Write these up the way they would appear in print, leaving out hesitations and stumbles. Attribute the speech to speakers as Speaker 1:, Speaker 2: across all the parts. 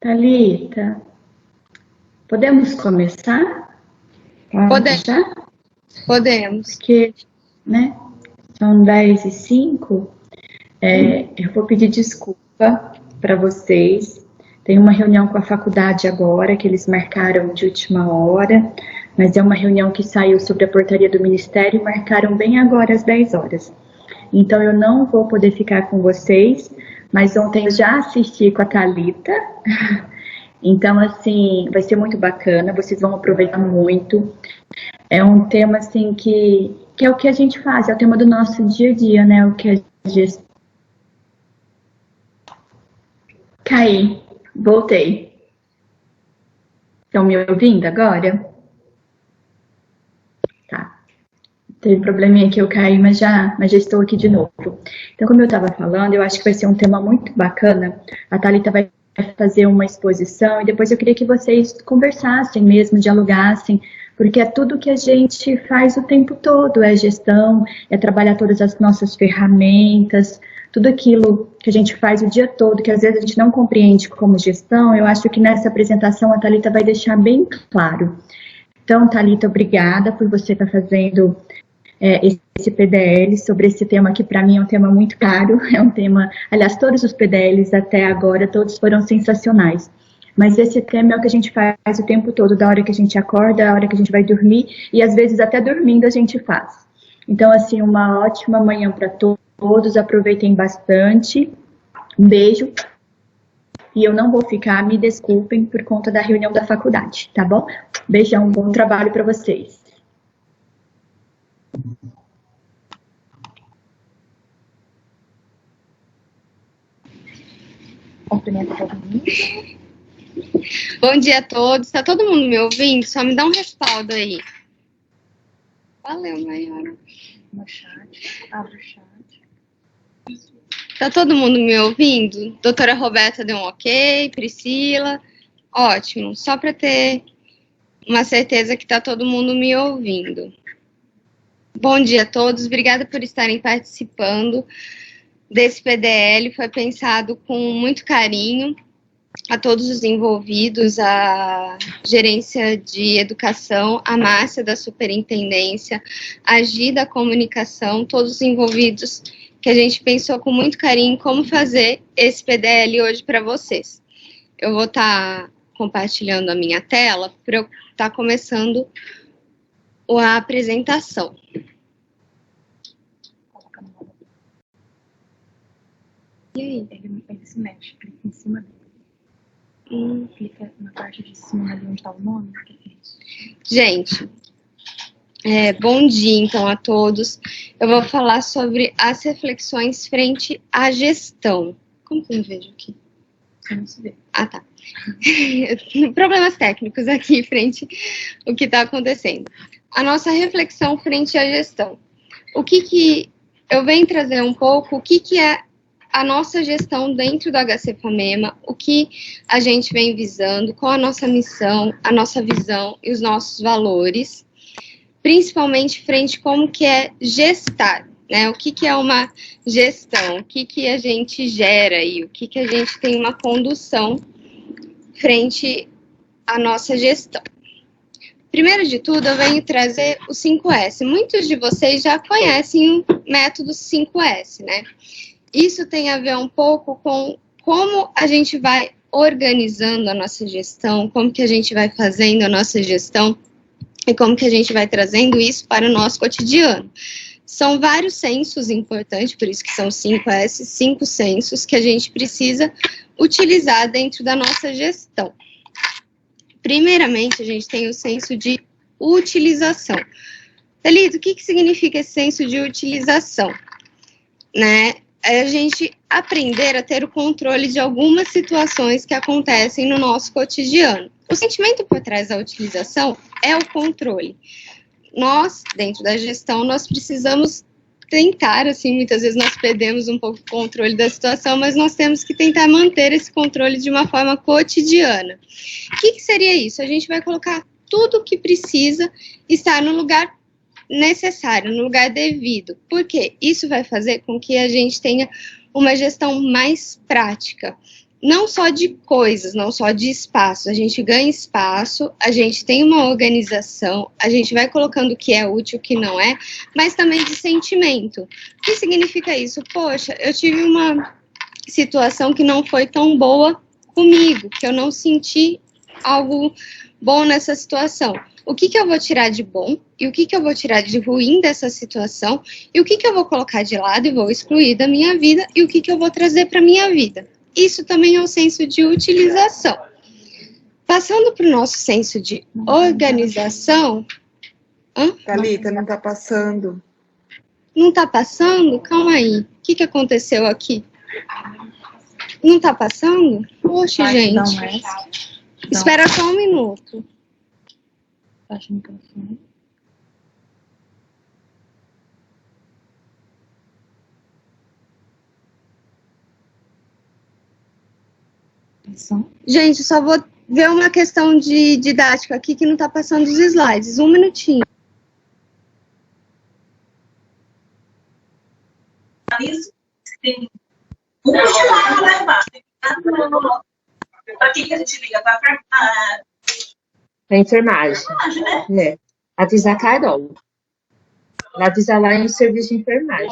Speaker 1: Thalita, podemos começar?
Speaker 2: Podemos.
Speaker 1: Já?
Speaker 2: Podemos.
Speaker 1: Porque, né, são 10h05, eu vou pedir desculpa para vocês. Tem uma reunião com a faculdade agora, que eles marcaram de última hora, mas é uma reunião que saiu sobre a portaria do Ministério e marcaram bem agora às 10 horas. Então eu não vou poder ficar com vocês, mas ontem eu já assisti com a Thalita. Então, assim, vai ser muito bacana, vocês vão aproveitar muito. É um tema, assim, que é o que a gente faz, é o tema do nosso dia a dia, né? O que a gente... Caí, voltei. Estão me ouvindo agora? Tá. Teve probleminha que eu caí, mas já estou aqui de novo. Então, como eu estava falando, eu acho que vai ser um tema muito bacana. A Thalita vai fazer uma exposição e depois eu queria que vocês conversassem mesmo, dialogassem, porque é tudo que a gente faz o tempo todo, é gestão, é trabalhar todas as nossas ferramentas, tudo aquilo que a gente faz o dia todo, que às vezes a gente não compreende como gestão. Eu acho que nessa apresentação a Thalita vai deixar bem claro. Então, Thalita, obrigada por você estar fazendo esse PDL sobre esse tema que para mim é um tema muito caro, é um tema, aliás, todos os PDLs até agora, todos foram sensacionais, mas esse tema é o que a gente faz o tempo todo, da hora que a gente acorda, da hora que a gente vai dormir, e às vezes até dormindo a gente faz. Então, assim, uma ótima manhã para todos, aproveitem bastante, um beijo, e eu não vou ficar, me desculpem por conta da reunião da faculdade, tá bom? Beijão, bom trabalho para vocês.
Speaker 2: Cumprimento todo mundo. Bom dia a todos. Tá todo mundo me ouvindo? Só me dá um respaldo aí. Valeu, Maiara.
Speaker 3: No chat. Abre o chat.
Speaker 2: Tá todo mundo me ouvindo? Doutora Roberta deu um ok. Priscila. Ótimo. Só para ter uma certeza que tá todo mundo me ouvindo. Bom dia a todos. Obrigada por estarem participando desse PDL. Foi pensado com muito carinho a todos os envolvidos, a gerência de educação, a Márcia da superintendência, a Gi da comunicação, todos os envolvidos, que a gente pensou com muito carinho em como fazer esse PDL hoje para vocês. Eu vou estar compartilhando a minha tela para eu estar começando a apresentação. E aí?
Speaker 3: Ele se mexe, clica em cima dele. Clica na parte de cima ali onde está o nome. O que é isso?
Speaker 2: Gente, bom dia então a todos. Eu vou falar sobre as reflexões frente à gestão. Como que eu vejo aqui?
Speaker 3: Você não se vê.
Speaker 2: Ah, tá. Problemas técnicos aqui frente ao que está acontecendo. A nossa reflexão frente à gestão. O que eu venho trazer um pouco, o que é a nossa gestão dentro do HC-FAMEMA, o que a gente vem visando, qual a nossa missão, a nossa visão e os nossos valores, principalmente frente como que é gestar, né? O que é uma gestão, o que a gente gera e o que a gente tem uma condução frente à nossa gestão. Primeiro de tudo, eu venho trazer o 5S. Muitos de vocês já conhecem o método 5S, né? Isso tem a ver um pouco com como a gente vai organizando a nossa gestão, como que a gente vai fazendo a nossa gestão e como que a gente vai trazendo isso para o nosso cotidiano. São vários sensos importantes, por isso que são 5S, 5 sensos que a gente precisa utilizar dentro da nossa gestão. Primeiramente, a gente tem o senso de utilização. Thalita, o que significa esse senso de utilização? Né? É a gente aprender a ter o controle de algumas situações que acontecem no nosso cotidiano. O sentimento por trás da utilização é o controle. Nós, dentro da gestão, nós precisamos tentar, assim, muitas vezes nós perdemos um pouco o controle da situação, mas nós temos que tentar manter esse controle de uma forma cotidiana. O que seria isso? A gente vai colocar tudo o que precisa estar no lugar necessário, no lugar devido. Porque isso vai fazer com que a gente tenha uma gestão mais prática, não só de coisas, não só de espaço. A gente ganha espaço, a gente tem uma organização, a gente vai colocando o que é útil, o que não é, mas também de sentimento. O que significa isso? Poxa, eu tive uma situação que não foi tão boa comigo, que eu não senti algo bom nessa situação. O que eu vou tirar de bom e o que eu vou tirar de ruim dessa situação e o que eu vou colocar de lado e vou excluir da minha vida e o que eu vou trazer para minha vida. Isso também é um senso de utilização. Passando para o nosso senso de organização...
Speaker 4: Thalita, não está passando.
Speaker 2: Não está passando? Calma aí. O que aconteceu aqui? Não está passando? Poxa, gente. Espera só um minuto.
Speaker 3: Baixa o microfone.
Speaker 2: Gente, só vou ver uma questão de didática aqui que não está passando os slides. Um minutinho.
Speaker 5: Isso tem lá embaixo. Para quem que a gente liga? Para
Speaker 6: Para enfermagem.
Speaker 5: né?
Speaker 6: É. Avisar a Carol. Avisar lá em serviço de enfermagem.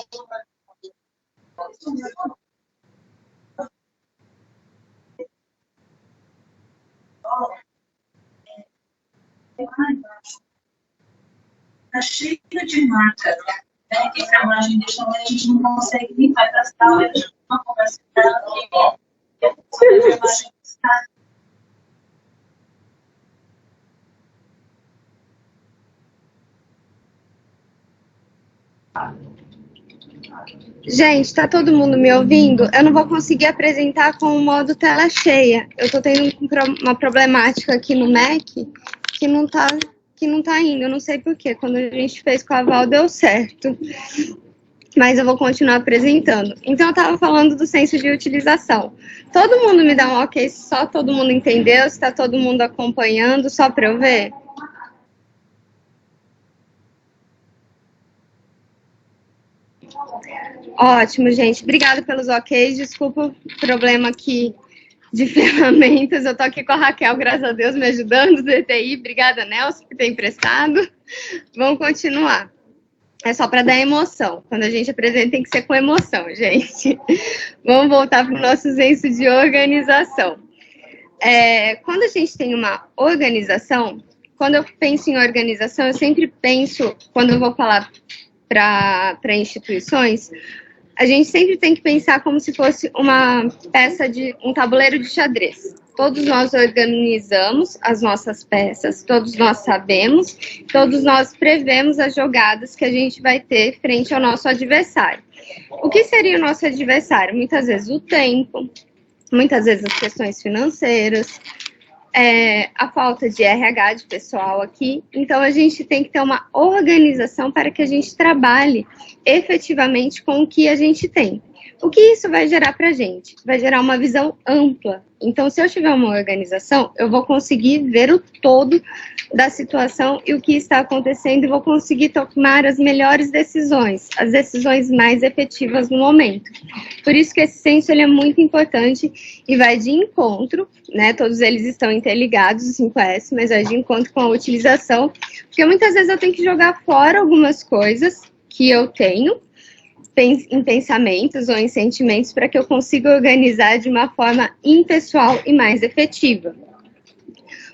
Speaker 5: Está cheio de marca, né? Que a enfermagem deixa lá, a gente não consegue nem vai para a sala, a gente não conversa com ela, a enfermagem está.
Speaker 2: Gente, tá todo mundo me ouvindo? Eu não vou conseguir apresentar com o modo tela cheia. Eu tô tendo uma problemática aqui no Mac que não tá indo. Eu não sei porquê. Quando a gente fez com a Val, deu certo. Mas eu vou continuar apresentando. Então, eu tava falando do senso de utilização. Todo mundo me dá um ok, só todo mundo entendeu? Se tá todo mundo acompanhando, só para eu ver? Ótimo, gente. Obrigada pelos OKs. Desculpa o problema aqui de ferramentas. Eu tô aqui com a Raquel, graças a Deus, me ajudando do ETI. Obrigada, Nelson, por ter emprestado. Vamos continuar. É só para dar emoção. Quando a gente apresenta, tem que ser com emoção, gente. Vamos voltar para o nosso senso de organização. Quando a gente tem uma organização, quando eu penso em organização, eu sempre penso, quando eu vou falar para instituições, a gente sempre tem que pensar como se fosse uma peça de um tabuleiro de xadrez. Todos nós organizamos as nossas peças, todos nós sabemos, todos nós prevemos as jogadas que a gente vai ter frente ao nosso adversário. O que seria o nosso adversário? Muitas vezes o tempo, muitas vezes as questões financeiras, a falta de RH de pessoal aqui. Então, a gente tem que ter uma organização para que a gente trabalhe efetivamente com o que a gente tem. O que isso vai gerar para a gente? Vai gerar uma visão ampla. Então, se eu tiver uma organização, eu vou conseguir ver o todo da situação e o que está acontecendo e vou conseguir tomar as melhores decisões, as decisões mais efetivas no momento. Por isso que esse senso ele é muito importante e vai de encontro, né? Todos eles estão interligados, o 5S, mas vai de encontro com a utilização, porque muitas vezes eu tenho que jogar fora algumas coisas que eu tenho, em pensamentos ou em sentimentos para que eu consiga organizar de uma forma impessoal e mais efetiva.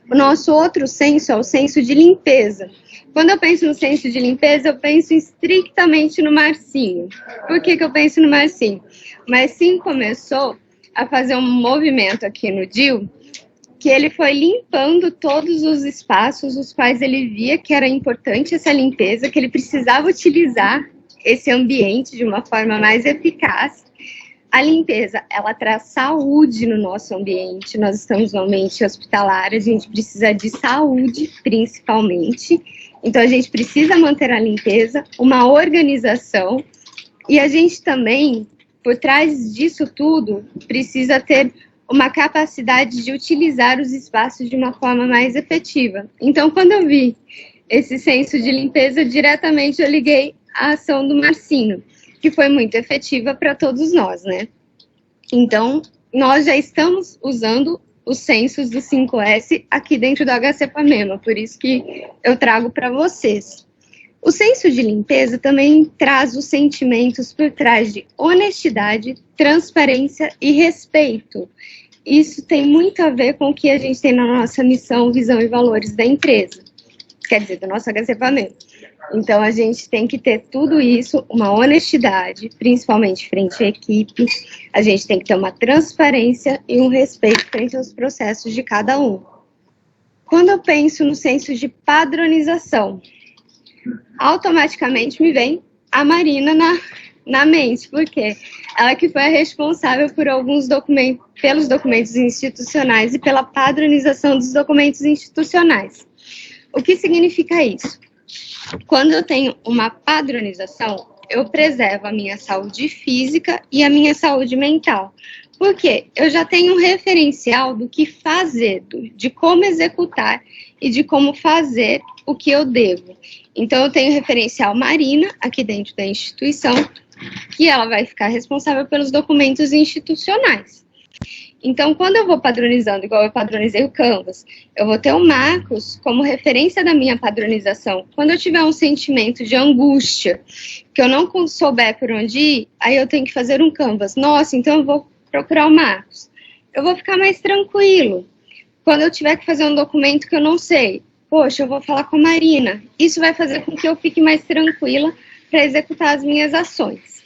Speaker 2: O nosso outro senso é o senso de limpeza. Quando eu penso no senso de limpeza, eu penso estritamente no Marcinho. Por que eu penso no Marcinho? O Marcinho começou a fazer um movimento aqui no DIU, que ele foi limpando todos os espaços os quais ele via que era importante essa limpeza, que ele precisava utilizar esse ambiente de uma forma mais eficaz. A limpeza, ela traz saúde no nosso ambiente. Nós estamos no ambiente hospitalar, a gente precisa de saúde, principalmente. Então, a gente precisa manter a limpeza, uma organização. E a gente também, por trás disso tudo, precisa ter uma capacidade de utilizar os espaços de uma forma mais efetiva. Então, quando eu vi esse senso de limpeza, diretamente eu liguei a ação do Marcinho, que foi muito efetiva para todos nós, né? Então, nós já estamos usando os censos do 5S aqui dentro do HCPAMEMA, por isso que eu trago para vocês. O senso de limpeza também traz os sentimentos por trás de honestidade, transparência e respeito. Isso tem muito a ver com o que a gente tem na nossa missão, visão e valores da empresa, quer dizer, do nosso HCPAMEMA. Então, a gente tem que ter tudo isso, uma honestidade, principalmente frente à equipe, a gente tem que ter uma transparência e um respeito frente aos processos de cada um. Quando eu penso no senso de padronização, automaticamente me vem a Marina na mente, porque ela que foi a responsável por alguns documentos, pelos documentos institucionais e pela padronização dos documentos institucionais. O que significa isso? Quando eu tenho uma padronização, eu preservo a minha saúde física e a minha saúde mental. Por quê? Eu já tenho um referencial do que fazer, de como executar e de como fazer o que eu devo. Então, eu tenho referencial Marina, aqui dentro da instituição, que ela vai ficar responsável pelos documentos institucionais. Então, quando eu vou padronizando, igual eu padronizei o Canvas, eu vou ter o Marcos como referência da minha padronização. Quando eu tiver um sentimento de angústia, que eu não souber por onde ir, aí eu tenho que fazer um Canvas. Nossa, então eu vou procurar o Marcos. Eu vou ficar mais tranquilo. Quando eu tiver que fazer um documento que eu não sei, poxa, eu vou falar com a Marina. Isso vai fazer com que eu fique mais tranquila para executar as minhas ações.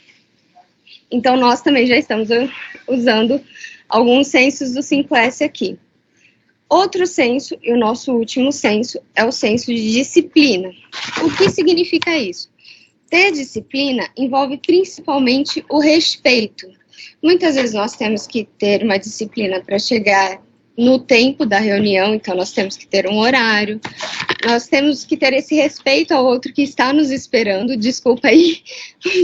Speaker 2: Então, nós também já estamos usando alguns censos do 5S aqui. Outro censo, e o nosso último censo, é o censo de disciplina. O que significa isso? Ter disciplina envolve principalmente o respeito. Muitas vezes nós temos que ter uma disciplina para chegar no tempo da reunião, então nós temos que ter um horário, nós temos que ter esse respeito ao outro que está nos esperando, desculpa aí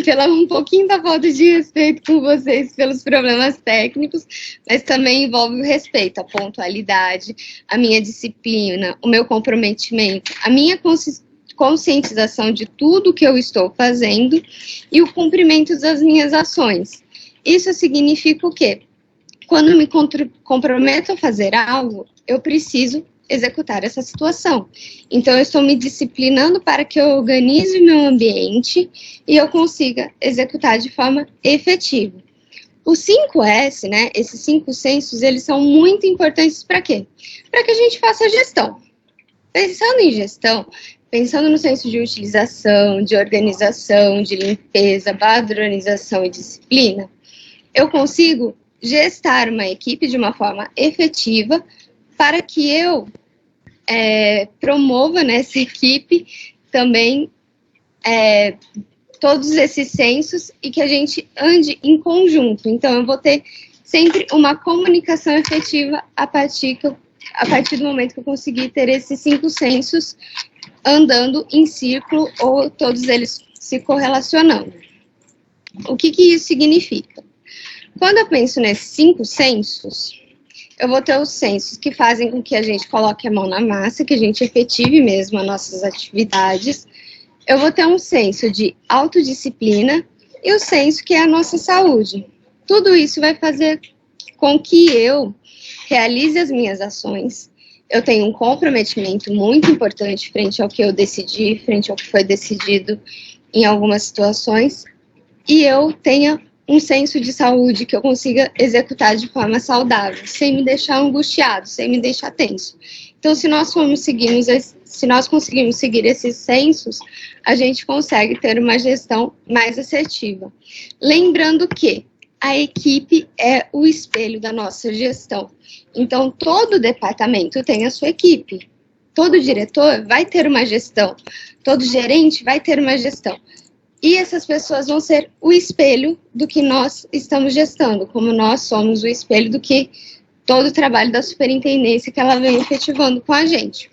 Speaker 2: pela um pouquinho da falta de respeito com vocês pelos problemas técnicos, mas também envolve o respeito, a pontualidade, a minha disciplina, o meu comprometimento, a minha conscientização de tudo que eu estou fazendo e o cumprimento das minhas ações. Isso significa o quê? Quando me comprometo a fazer algo, eu preciso executar essa situação. Então, eu estou me disciplinando para que eu organize o meu ambiente e eu consiga executar de forma efetiva. Os 5S, né, esses 5 censos, eles são muito importantes para quê? Para que a gente faça gestão. Pensando em gestão, pensando no senso de utilização, de organização, de limpeza, padronização e disciplina, eu consigo gestar uma equipe de uma forma efetiva para que eu promova nessa equipe também todos esses censos e que a gente ande em conjunto. Então, eu vou ter sempre uma comunicação efetiva a partir do momento que eu conseguir ter esses 5 censos andando em círculo ou todos eles se correlacionando. O que isso significa? Quando eu penso nesses 5 censos, eu vou ter os censos que fazem com que a gente coloque a mão na massa, que a gente efetive mesmo as nossas atividades. Eu vou ter um senso de autodisciplina e o senso que é a nossa saúde. Tudo isso vai fazer com que eu realize as minhas ações. Eu tenho um comprometimento muito importante frente ao que eu decidi, frente ao que foi decidido em algumas situações, e eu tenha um senso de saúde que eu consiga executar de forma saudável, sem me deixar angustiado, sem me deixar tenso. Então, se nós conseguirmos seguir esses sensos, a gente consegue ter uma gestão mais assertiva. Lembrando que a equipe é o espelho da nossa gestão. Então, todo departamento tem a sua equipe. Todo diretor vai ter uma gestão. Todo gerente vai ter uma gestão. E essas pessoas vão ser o espelho do que nós estamos gestando, como nós somos o espelho do que todo o trabalho da superintendência que ela vem efetivando com a gente.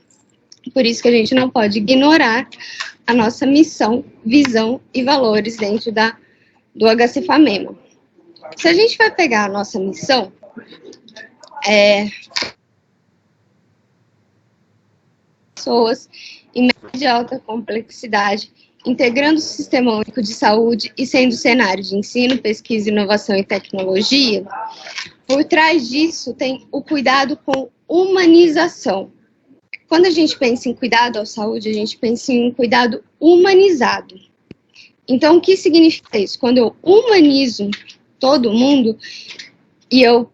Speaker 2: Por isso que a gente não pode ignorar a nossa missão, visão e valores dentro do HCPAMEMA. Se a gente vai pegar a nossa missão, pessoas em média e alta complexidade, integrando o Sistema Único de Saúde e sendo cenário de ensino, pesquisa, inovação e tecnologia, por trás disso tem o cuidado com humanização. Quando a gente pensa em cuidado à saúde, a gente pensa em um cuidado humanizado. Então, o que significa isso? Quando eu humanizo todo mundo e eu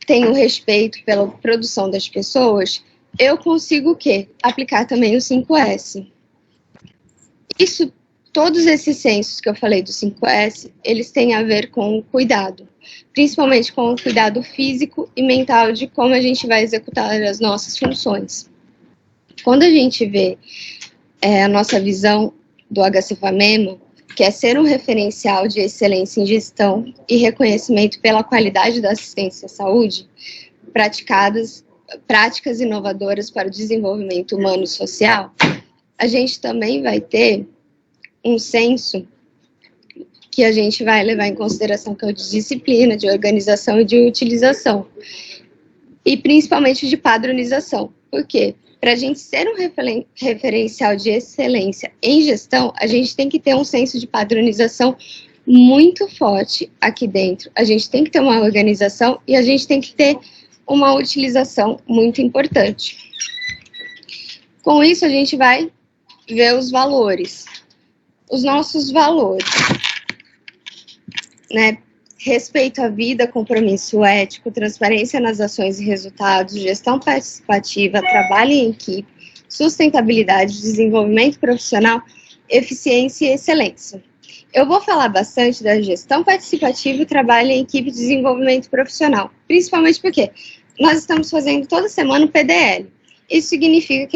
Speaker 2: tenho respeito pela produção das pessoas, eu consigo o quê? Aplicar também o 5S. Isso, todos esses sensos que eu falei do 5S, eles têm a ver com o cuidado, principalmente com o cuidado físico e mental de como a gente vai executar as nossas funções. Quando a gente vê a nossa visão do HCFAMEMA, que é ser um referencial de excelência em gestão e reconhecimento pela qualidade da assistência à saúde, práticas inovadoras para o desenvolvimento humano e social, a gente também vai ter um senso que a gente vai levar em consideração, que é o de disciplina, de organização e de utilização, e principalmente de padronização. Por quê? Para a gente ser um referencial de excelência em gestão, a gente tem que ter um senso de padronização muito forte aqui dentro. A gente tem que ter uma organização e a gente tem que ter uma utilização muito importante. Com isso, a gente vai ver os valores. Os nossos valores, né? Respeito à vida, compromisso ético, transparência nas ações e resultados, gestão participativa, trabalho em equipe, sustentabilidade, desenvolvimento profissional, eficiência e excelência. Eu vou falar bastante da gestão participativa, trabalho em equipe e desenvolvimento profissional, principalmente porque nós estamos fazendo toda semana o PDL. Isso significa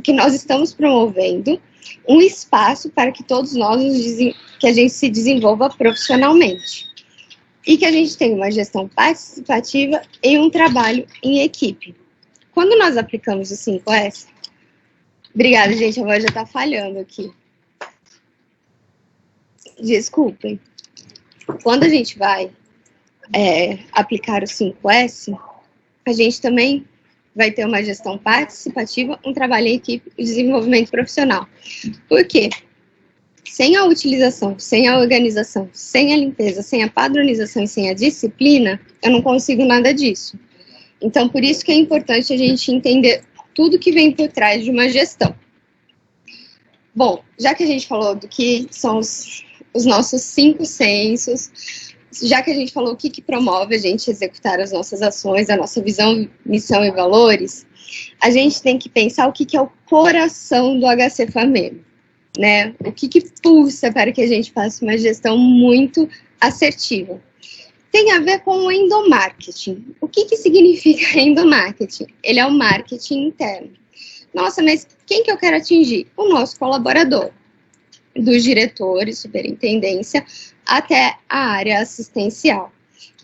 Speaker 2: que nós estamos promovendo um espaço para que todos nós que a gente se desenvolva profissionalmente e que a gente tenha uma gestão participativa e um trabalho em equipe. Quando nós aplicamos o 5S, obrigada, gente, a voz já está falhando aqui. Desculpem. Quando a gente vai aplicar o 5S, a gente também vai ter uma gestão participativa, um trabalho em equipe e desenvolvimento profissional. Por quê? Sem a utilização, sem a organização, sem a limpeza, sem a padronização e sem a disciplina, eu não consigo nada disso. Então, por isso que é importante a gente entender tudo que vem por trás de uma gestão. Bom, já que a gente falou do que são os nossos 5 sensos, já que a gente falou o que promove a gente executar as nossas ações, a nossa visão, missão e valores, a gente tem que pensar o que é o coração do HCFAMEMA, né? O que pulsa para que a gente faça uma gestão muito assertiva. Tem a ver com o endomarketing. O que significa endomarketing? Ele é o marketing interno. Nossa, mas quem que eu quero atingir? O nosso colaborador, dos diretores, superintendência, até a área assistencial.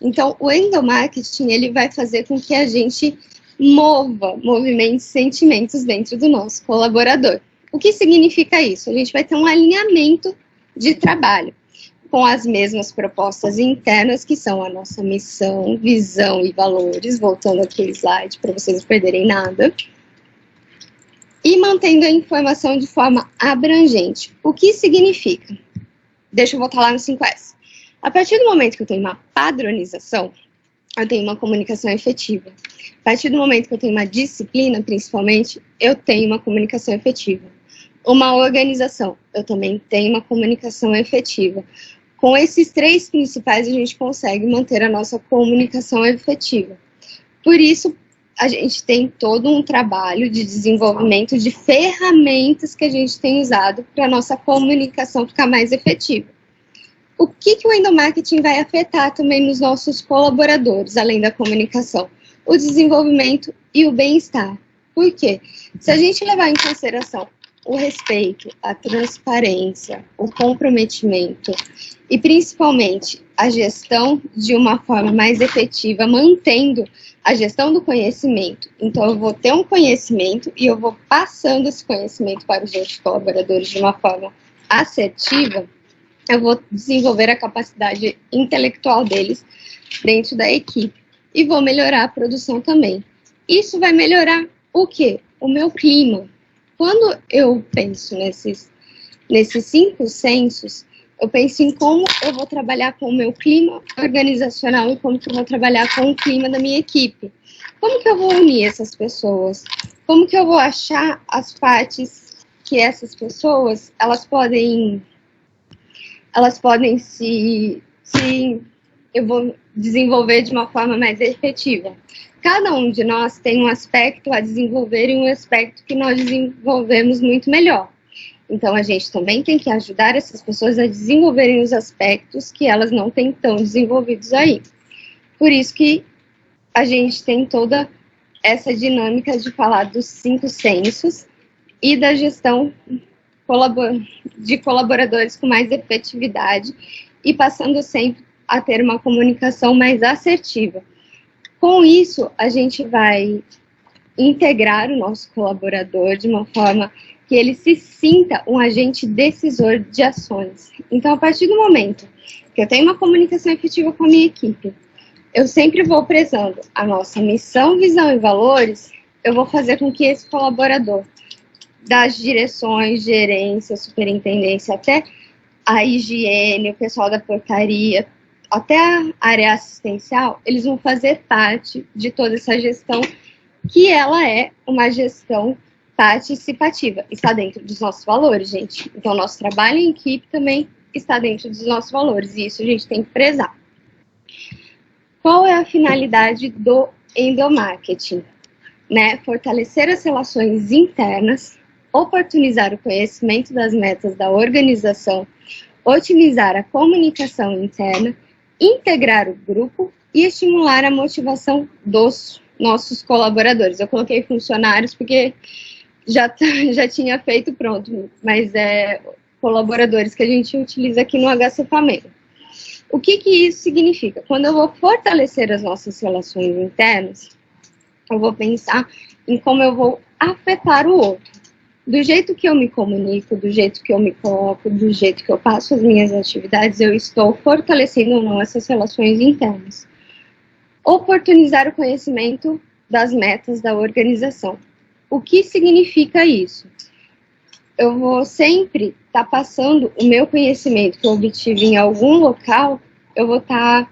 Speaker 2: Então, o endomarketing, ele vai fazer com que a gente movimente sentimentos dentro do nosso colaborador. O que significa isso? A gente vai ter um alinhamento de trabalho com as mesmas propostas internas, que são a nossa missão, visão e valores, voltando aquele slide para vocês não perderem nada, e mantendo a informação de forma abrangente. O que significa? Deixa eu voltar lá no 5S. A partir do momento que eu tenho uma padronização, eu tenho uma comunicação efetiva. A partir do momento que eu tenho uma disciplina, principalmente, eu tenho uma comunicação efetiva. Uma organização, eu também tenho uma comunicação efetiva. Com esses 3 principais, a gente consegue manter a nossa comunicação efetiva. Por isso, a gente tem todo um trabalho de desenvolvimento de ferramentas que a gente tem usado para a nossa comunicação ficar mais efetiva. O que o endomarketing vai afetar também nos nossos colaboradores, além da comunicação? O desenvolvimento e o bem-estar. Por quê? Se a gente levar em consideração o respeito, a transparência, o comprometimento e, principalmente, a gestão de uma forma mais efetiva, mantendo a gestão do conhecimento. Então, eu vou ter um conhecimento e eu vou passando esse conhecimento para os outros colaboradores de uma forma assertiva, eu vou desenvolver a capacidade intelectual deles dentro da equipe e vou melhorar a produção também. Isso vai melhorar o quê? O meu clima. Quando eu penso nesses 5 sensos, Eu penso em como eu vou trabalhar com o meu clima organizacional e como que eu vou trabalhar com o clima da minha equipe. Como que eu vou unir essas pessoas? Como que eu vou achar as partes que essas pessoas, elas podem eu vou desenvolver de uma forma mais efetiva. Cada um de nós tem um aspecto a desenvolver e um aspecto que nós desenvolvemos muito melhor. Então, a gente também tem que ajudar essas pessoas a desenvolverem os aspectos que elas não têm tão desenvolvidos aí. Por isso que a gente tem toda essa dinâmica de falar dos 5 sensos e da gestão de colaboradores com mais efetividade e passando sempre a ter uma comunicação mais assertiva. Com isso, a gente vai integrar o nosso colaborador de uma forma que ele se sinta um agente decisor de ações. Então, a partir do momento que eu tenho uma comunicação efetiva com a minha equipe, eu sempre vou prezando a nossa missão, visão e valores, eu vou fazer com que esse colaborador, das direções, gerência, superintendência, até a higiene, o pessoal da portaria, até a área assistencial, eles vão fazer parte de toda essa gestão, que ela é uma gestão participativa. Está dentro dos nossos valores, gente. Então, nosso trabalho em equipe também está dentro dos nossos valores, e isso a gente tem que prezar. Qual é a finalidade do endomarketing? Né? Fortalecer as relações internas, oportunizar o conhecimento das metas da organização, otimizar a comunicação interna, integrar o grupo e estimular a motivação dos nossos colaboradores. Eu coloquei funcionários porque já tinha feito pronto, mas é colaboradores que a gente utiliza aqui no HCFAMEiro. O que isso significa? Quando eu vou fortalecer as nossas relações internas, eu vou pensar em como eu vou afetar o outro. Do jeito que eu me comunico, do jeito que eu me coloco, do jeito que eu passo as minhas atividades, eu estou fortalecendo ou não essas relações internas. Oportunizar o conhecimento das metas da organização. O que significa isso? Eu vou sempre estar passando o meu conhecimento que eu obtive em algum local, eu vou estar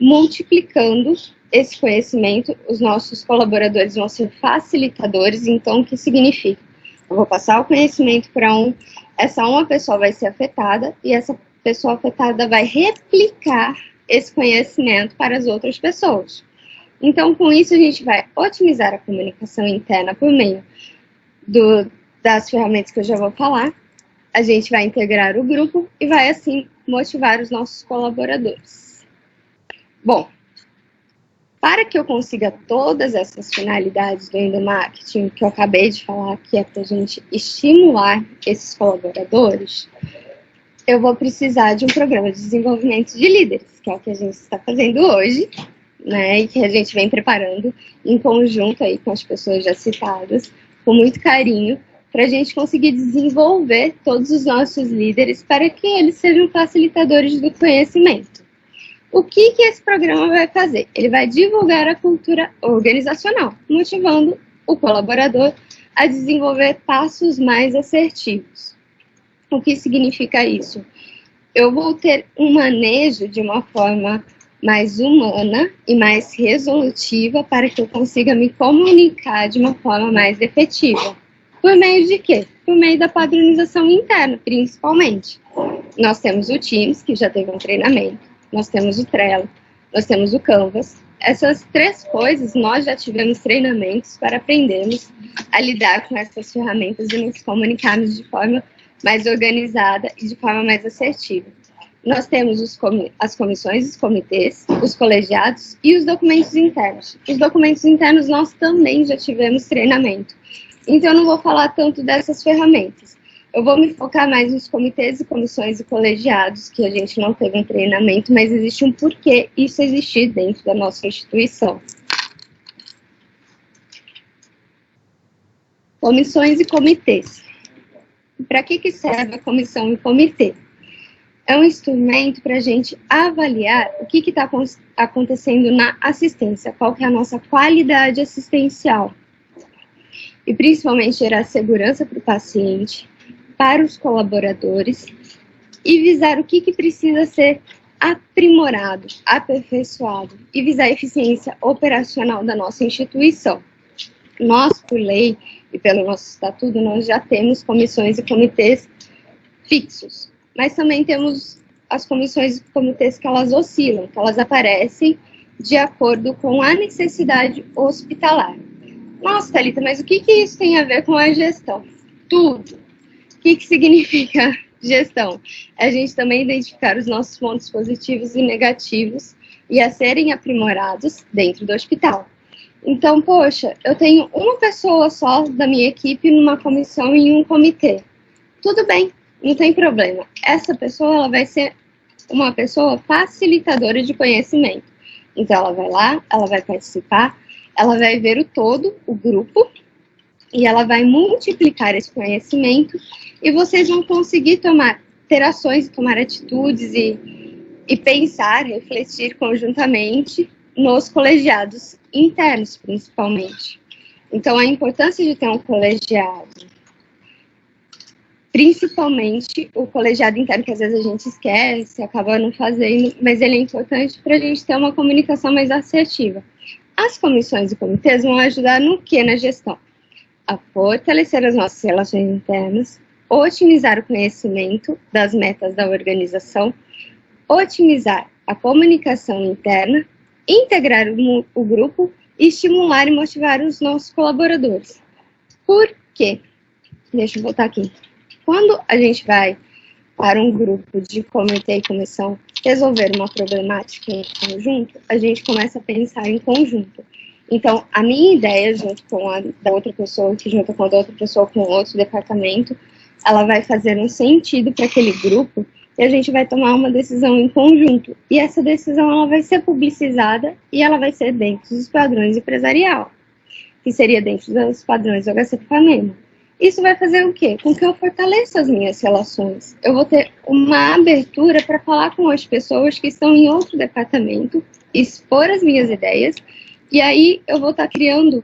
Speaker 2: multiplicando esse conhecimento, os nossos colaboradores vão ser facilitadores, então o que significa? Eu vou passar o conhecimento para essa uma pessoa vai ser afetada e essa pessoa afetada vai replicar esse conhecimento para as outras pessoas. Então, com isso, a gente vai otimizar a comunicação interna por meio das ferramentas que eu já vou falar, a gente vai integrar o grupo e vai, assim, motivar os nossos colaboradores. Bom, para que eu consiga todas essas finalidades do endomarketing, que eu acabei de falar, que é para a gente estimular esses colaboradores, eu vou precisar de um programa de desenvolvimento de líderes, que é o que a gente está fazendo hoje, né, e que a gente vem preparando em conjunto aí com as pessoas já citadas, com muito carinho, para a gente conseguir desenvolver todos os nossos líderes para que eles sejam facilitadores do conhecimento. O que esse programa vai fazer? Ele vai divulgar a cultura organizacional, motivando o colaborador a desenvolver passos mais assertivos. O que significa isso? Eu vou ter um manejo de uma forma mais humana e mais resolutiva para que eu consiga me comunicar de uma forma mais efetiva. Por meio de quê? Por meio da padronização interna, principalmente. Nós temos o Teams, que já teve um treinamento, nós temos o Trello, nós temos o Canvas. Essas 3 coisas nós já tivemos treinamentos para aprendermos a lidar com essas ferramentas e nos comunicarmos de forma mais organizada e de forma mais assertiva. Nós temos as comissões, os comitês, os colegiados e os documentos internos. Os documentos internos nós também já tivemos treinamento. Então, eu não vou falar tanto dessas ferramentas. Eu vou me focar mais nos comitês e comissões e colegiados, que a gente não teve um treinamento, mas existe um porquê isso existir dentro da nossa instituição. Comissões e comitês. Para que serve a comissão e comitê? É um instrumento para a gente avaliar o que está acontecendo na assistência, qual que é a nossa qualidade assistencial. E principalmente gerar segurança para o paciente, para os colaboradores e visar o que precisa ser aprimorado, aperfeiçoado e visar a eficiência operacional da nossa instituição. Nós, por lei e pelo nosso estatuto, nós já temos comissões e comitês fixos, mas também temos as comissões e comitês que elas oscilam, que elas aparecem de acordo com a necessidade hospitalar. Nossa, Thalita, mas o que isso tem a ver com a gestão? Tudo. O que significa gestão? É a gente também identificar os nossos pontos positivos e negativos e a serem aprimorados dentro do hospital. Então, poxa, eu tenho uma pessoa só da minha equipe numa comissão e em um comitê. Tudo bem, não tem problema. Essa pessoa ela vai ser uma pessoa facilitadora de conhecimento. Então, ela vai lá, ela vai participar, ela vai ver o todo, o grupo, e ela vai multiplicar esse conhecimento e vocês vão conseguir ter ações, tomar atitudes e pensar, refletir conjuntamente nos colegiados internos, principalmente. Então, a importância de ter um colegiado, principalmente o colegiado interno, que às vezes a gente esquece, acaba não fazendo, mas ele é importante para a gente ter uma comunicação mais assertiva. As comissões e comitês vão ajudar no que na gestão? A fortalecer as nossas relações internas, otimizar o conhecimento das metas da organização, otimizar a comunicação interna, integrar o grupo e estimular e motivar os nossos colaboradores. Por quê? Deixa eu voltar aqui. Quando a gente vai para um grupo de comitê e comissão resolver uma problemática em conjunto, a gente começa a pensar em conjunto. Então, a minha ideia, junto com a da outra pessoa, que junto com a da outra pessoa com outro departamento, ela vai fazer um sentido para aquele grupo e a gente vai tomar uma decisão em conjunto. E essa decisão ela vai ser publicizada e ela vai ser dentro dos padrões empresarial, que seria dentro dos padrões do HCFAMEMA. Isso vai fazer o quê? Com que eu fortaleça as minhas relações. Eu vou ter uma abertura para falar com as pessoas que estão em outro departamento, expor as minhas ideias, e aí eu vou estar criando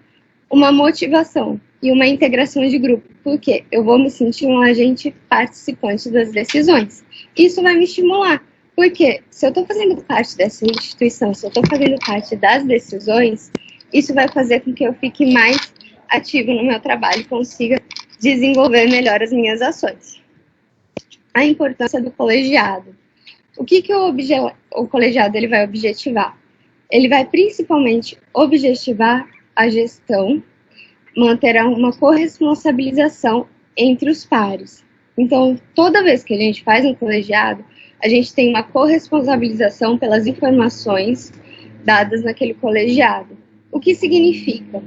Speaker 2: uma motivação e uma integração de grupo, porque eu vou me sentir um agente participante das decisões. Isso vai me estimular, porque se eu estou fazendo parte dessa instituição, se eu estou fazendo parte das decisões, isso vai fazer com que eu fique mais ativo no meu trabalho e consiga desenvolver melhor as minhas ações. A importância do colegiado. O que o colegiado ele vai objetivar? Ele vai principalmente objetivar a gestão, manter uma corresponsabilização entre os pares. Então, toda vez que a gente faz um colegiado, a gente tem uma corresponsabilização pelas informações dadas naquele colegiado. O que significa?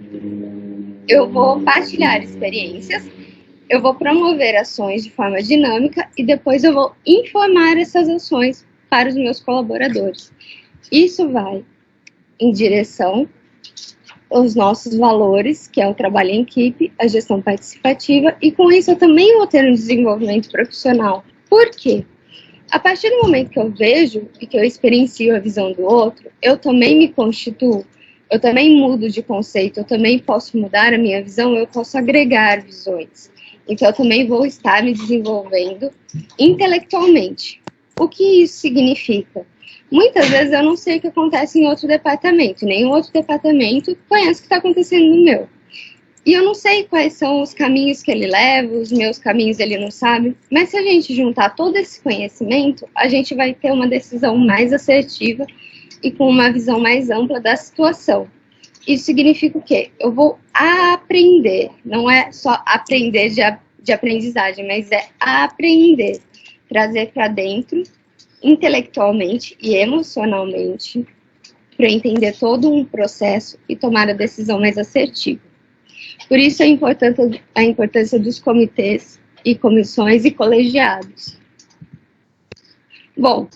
Speaker 2: Eu vou partilhar experiências, eu vou promover ações de forma dinâmica e depois eu vou informar essas ações para os meus colaboradores. Isso vai em direção aos nossos valores, que é o trabalho em equipe, a gestão participativa, e com isso eu também vou ter um desenvolvimento profissional. Por quê? A partir do momento que eu vejo e que eu experiencio a visão do outro, eu também me constituo, eu também mudo de conceito, eu também posso mudar a minha visão, eu posso agregar visões. Então, eu também vou estar me desenvolvendo intelectualmente. O que isso significa? Muitas vezes eu não sei o que acontece em outro departamento, nenhum outro departamento conhece o que está acontecendo no meu. E eu não sei quais são os caminhos que ele leva, os meus caminhos ele não sabe, mas se a gente juntar todo esse conhecimento, a gente vai ter uma decisão mais assertiva e com uma visão mais ampla da situação. Isso significa o quê? Eu vou aprender, não é só aprender de aprendizagem, mas é aprender, trazer para dentro, intelectualmente e emocionalmente, para entender todo um processo e tomar a decisão mais assertiva. Por isso a importância dos comitês e comissões e colegiados. Bom,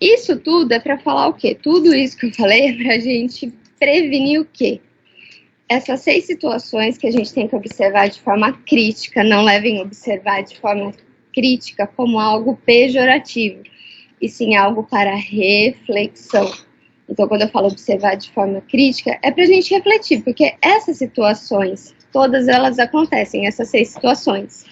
Speaker 2: isso tudo é para falar o quê? Tudo isso que eu falei é para a gente prevenir o quê? Essas 6 situações que a gente tem que observar de forma crítica, não levem a observar de forma crítica como algo pejorativo, e sim algo para reflexão. Então, quando eu falo observar de forma crítica, é para a gente refletir, porque essas situações, todas elas acontecem, essas 6 situações.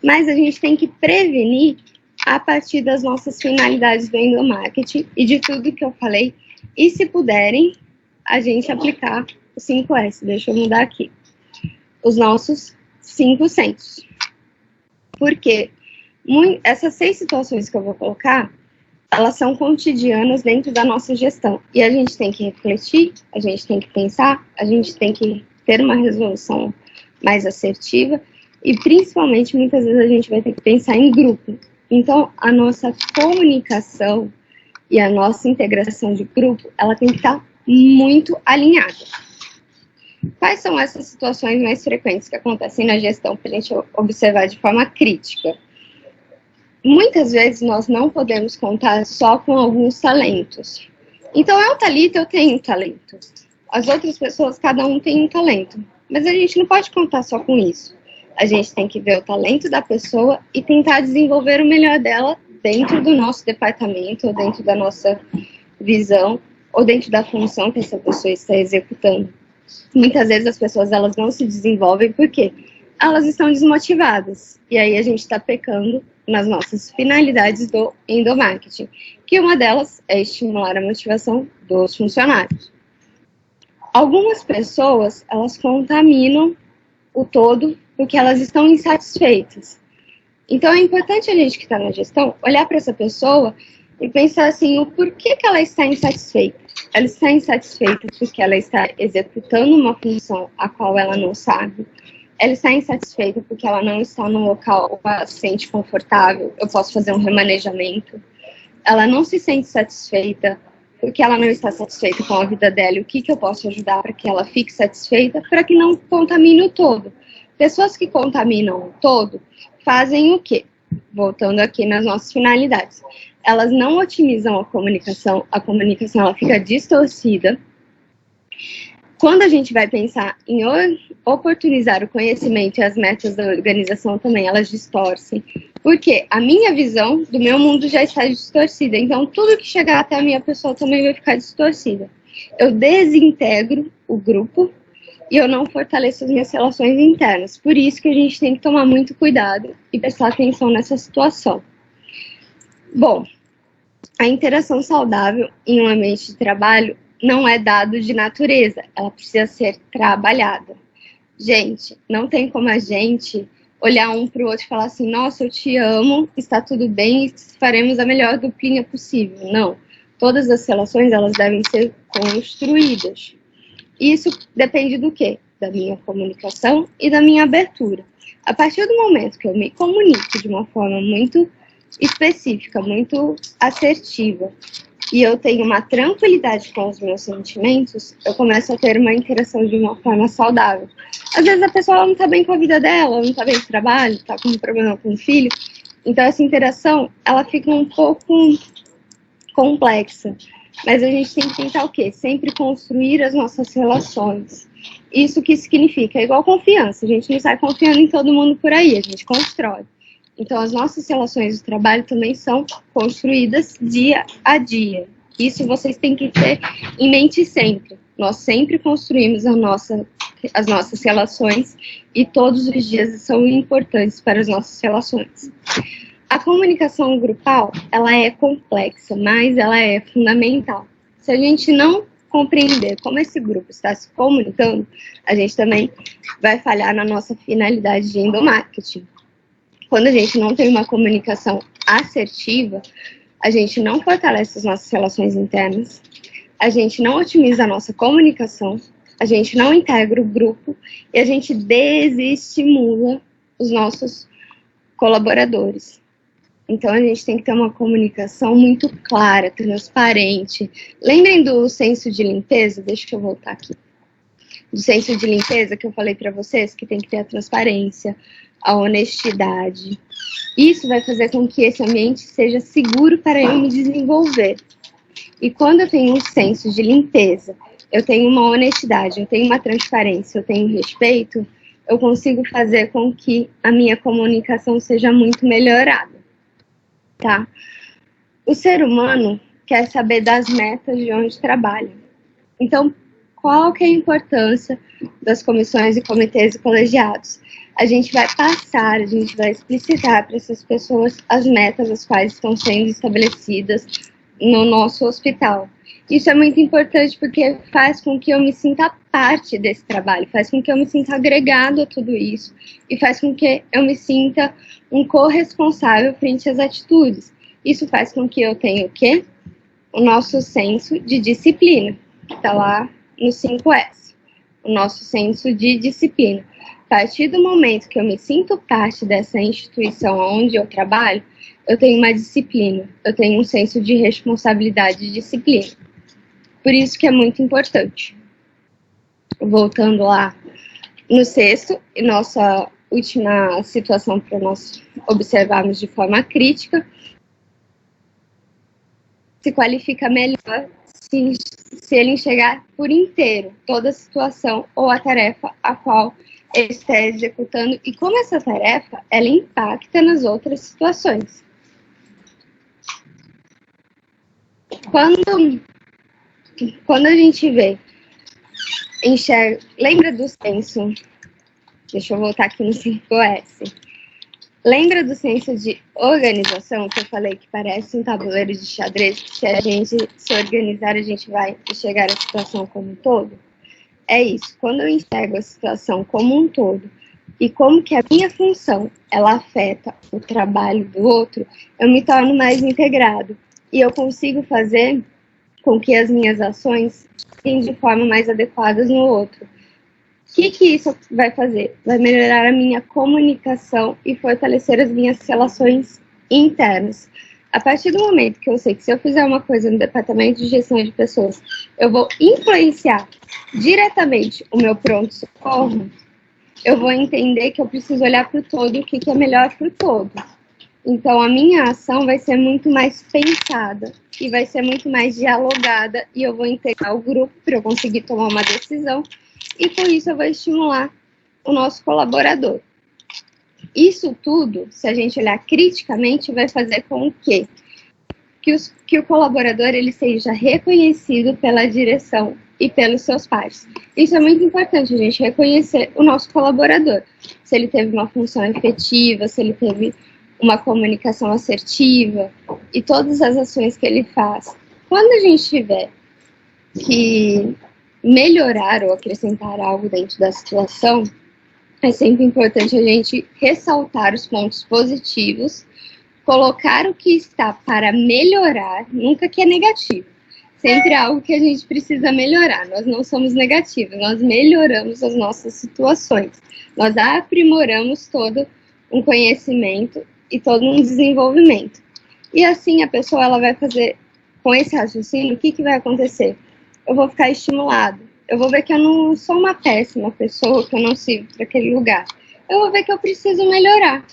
Speaker 2: Mas a gente tem que prevenir a partir das nossas finalidades do endomarketing e de tudo que eu falei. E se puderem, a gente aplicar o 5S. Deixa eu mudar aqui. Os nossos 5 sensos. Porque essas 6 situações que eu vou colocar, elas são cotidianas dentro da nossa gestão. E a gente tem que refletir, a gente tem que pensar, a gente tem que ter uma resolução mais assertiva e, principalmente, muitas vezes a gente vai ter que pensar em grupo. Então, a nossa comunicação e a nossa integração de grupo, ela tem que estar muito alinhada. Quais são essas situações mais frequentes que acontecem na gestão para a gente observar de forma crítica? Muitas vezes nós não podemos contar só com alguns talentos. Então, eu, Thalita, eu tenho talento. As outras pessoas, cada um tem um talento. Mas a gente não pode contar só com isso. A gente tem que ver o talento da pessoa e tentar desenvolver o melhor dela dentro do nosso departamento, ou dentro da nossa visão, ou dentro da função que essa pessoa está executando. Muitas vezes as pessoas elas não se desenvolvem porque elas estão desmotivadas. E aí a gente está pecando nas nossas finalidades do endomarketing, que uma delas é estimular a motivação dos funcionários. Algumas pessoas, elas contaminam o todo porque elas estão insatisfeitas. Então é importante a gente que está na gestão olhar para essa pessoa e pensar assim, o porquê que ela está insatisfeita. Ela está insatisfeita porque ela está executando uma função a qual ela não sabe. Ela está insatisfeita porque ela não está num local onde ela se sente confortável. Eu posso fazer um remanejamento. Ela não se sente satisfeita porque ela não está satisfeita com a vida dela. E o que eu posso ajudar para que ela fique satisfeita, para que não contamine o todo. Pessoas que contaminam o todo fazem o quê? Voltando aqui nas nossas finalidades. Elas não otimizam a comunicação ela fica distorcida. Quando a gente vai pensar em oportunizar o conhecimento e as metas da organização também, elas distorcem. Porque a minha visão do meu mundo já está distorcida. Então, tudo que chegar até a minha pessoa também vai ficar distorcida. Eu desintegro o grupo e eu não fortaleço as minhas relações internas. Por isso que a gente tem que tomar muito cuidado e prestar atenção nessa situação. Bom, a interação saudável em um ambiente de trabalho não é dado de natureza, ela precisa ser trabalhada. Gente, não tem como a gente olhar um para o outro e falar assim, nossa, eu te amo, está tudo bem, faremos a melhor duplinha possível. Não, todas as relações elas devem ser construídas. Isso depende do quê? Da minha comunicação e da minha abertura. A partir do momento que eu me comunico de uma forma muito específica, muito assertiva, e eu tenho uma tranquilidade com os meus sentimentos, eu começo a ter uma interação de uma forma saudável. Às vezes a pessoa não está bem com a vida dela, não está bem com o trabalho, está com um problema com o filho, então essa interação, ela fica um pouco complexa. Mas a gente tem que tentar o quê? Sempre construir as nossas relações. Isso que significa? É igual confiança. A gente não sai confiando em todo mundo por aí, a gente constrói. Então, as nossas relações de trabalho também são construídas dia a dia. Isso vocês têm que ter em mente sempre. Nós sempre construímos as nossas relações e todos os dias são importantes para as nossas relações. A comunicação grupal, ela é complexa, mas ela é fundamental. Se a gente não compreender como esse grupo está se comunicando, a gente também vai falhar na nossa finalidade de endomarketing. Quando a gente não tem uma comunicação assertiva, a gente não fortalece as nossas relações internas, a gente não otimiza a nossa comunicação, a gente não integra o grupo e a gente desestimula os nossos colaboradores. Então, a gente tem que ter uma comunicação muito clara, transparente. Lembrem do senso de limpeza? Deixa eu voltar aqui. Do senso de limpeza que eu falei para vocês, que tem que ter a transparência, a honestidade. Isso vai fazer com que esse ambiente seja seguro para eu me desenvolver. E quando eu tenho um senso de limpeza, eu tenho uma honestidade, eu tenho uma transparência, eu tenho respeito, eu consigo fazer com que a minha comunicação seja muito melhorada. Tá? O ser humano quer saber das metas de onde trabalha. Então, qual que é a importância das comissões e comitês e colegiados? a gente vai passar, a gente vai explicitar para essas pessoas as metas as quais estão sendo estabelecidas no nosso hospital. Isso é muito importante porque faz com que eu me sinta parte desse trabalho, faz com que eu me sinta agregado a tudo isso e faz com que eu me sinta um corresponsável frente às atitudes. Isso faz com que eu tenha o quê? O nosso senso de disciplina, que está lá no 5S, o nosso senso de disciplina. A partir do momento que eu me sinto parte dessa instituição onde eu trabalho, eu tenho uma disciplina, eu tenho um senso de responsabilidade e disciplina. Por isso que é muito importante. Voltando lá no 6º, nossa última situação para nós observarmos de forma crítica, se qualifica melhor se ele enxergar por inteiro toda a situação ou a tarefa a qual ele está executando e como essa tarefa ela impacta nas outras situações. Quando a gente lembra do senso, deixa eu voltar aqui no 5S, lembra do senso de organização, que eu falei que parece um tabuleiro de xadrez, que se a gente se organizar, a gente vai enxergar a situação como um todo? É isso, quando eu enxergo a situação como um todo, e como que a minha função, ela afeta o trabalho do outro, eu me torno mais integrado, e eu consigo fazer com que as minhas ações fiquem de forma mais adequadas no outro. O que isso vai fazer? Vai melhorar a minha comunicação e fortalecer as minhas relações internas. A partir do momento que eu sei que se eu fizer uma coisa no departamento de gestão de pessoas, eu vou influenciar diretamente o meu pronto-socorro, eu vou entender que eu preciso olhar para o todo, o que é melhor para o todo. Então, a minha ação vai ser muito mais pensada e vai ser muito mais dialogada e eu vou integrar o grupo para eu conseguir tomar uma decisão e, com isso, eu vou estimular o nosso colaborador. Isso tudo, se a gente olhar criticamente, vai fazer com que o colaborador ele seja reconhecido pela direção e pelos seus pares. Isso é muito importante, a gente reconhecer o nosso colaborador. Se ele teve uma função efetiva, se ele teve uma comunicação assertiva e todas as ações que ele faz. Quando a gente tiver que melhorar ou acrescentar algo dentro da situação, é sempre importante a gente ressaltar os pontos positivos, colocar o que está para melhorar, nunca que é negativo. Sempre é algo que a gente precisa melhorar. Nós não somos negativos, nós melhoramos as nossas situações. Nós aprimoramos todo um conhecimento e todo um desenvolvimento. E assim a pessoa ela vai fazer, com esse raciocínio, o que vai acontecer? Eu vou ficar estimulado. Eu vou ver que eu não sou uma péssima pessoa, que eu não sirvo para aquele lugar. Eu vou ver que eu preciso melhorar.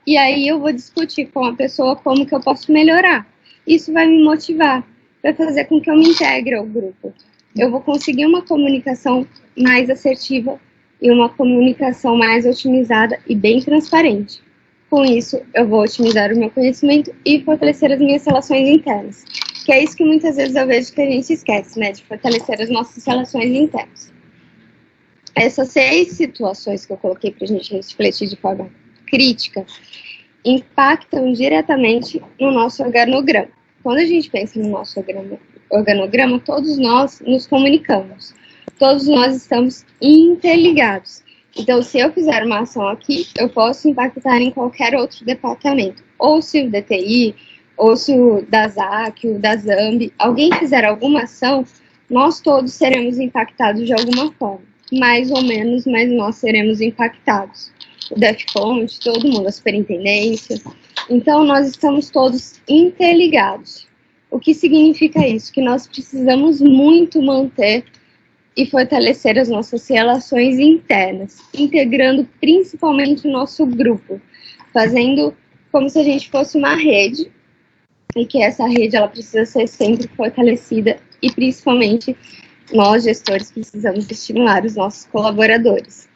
Speaker 2: E aí eu vou discutir com a pessoa como que eu posso melhorar. Isso vai me motivar, vai fazer com que eu me integre ao grupo. Eu vou conseguir uma comunicação mais assertiva e uma comunicação mais otimizada e bem transparente. Com isso, eu vou otimizar o meu conhecimento e fortalecer as minhas relações internas. Que é isso que muitas vezes eu vejo que a gente esquece, né? De fortalecer as nossas relações internas. Essas 6 situações que eu coloquei para a gente refletir de forma crítica impactam diretamente no nosso organograma. Quando a gente pensa no nosso organograma, todos nós nos comunicamos. Todos nós estamos interligados. Então, se eu fizer uma ação aqui, eu posso impactar em qualquer outro departamento. Ou se o DTI, ou se o DASAC, o DASAMB, alguém fizer alguma ação, nós todos seremos impactados de alguma forma. Mais ou menos, mas nós seremos impactados. O DEFCON, todo mundo, a superintendência. Então, nós estamos todos interligados. O que significa isso? Que nós precisamos muito manter e fortalecer as nossas relações internas, integrando principalmente o nosso grupo, fazendo como se a gente fosse uma rede, e que essa rede ela precisa ser sempre fortalecida, e principalmente nós, gestores, precisamos estimular os nossos colaboradores.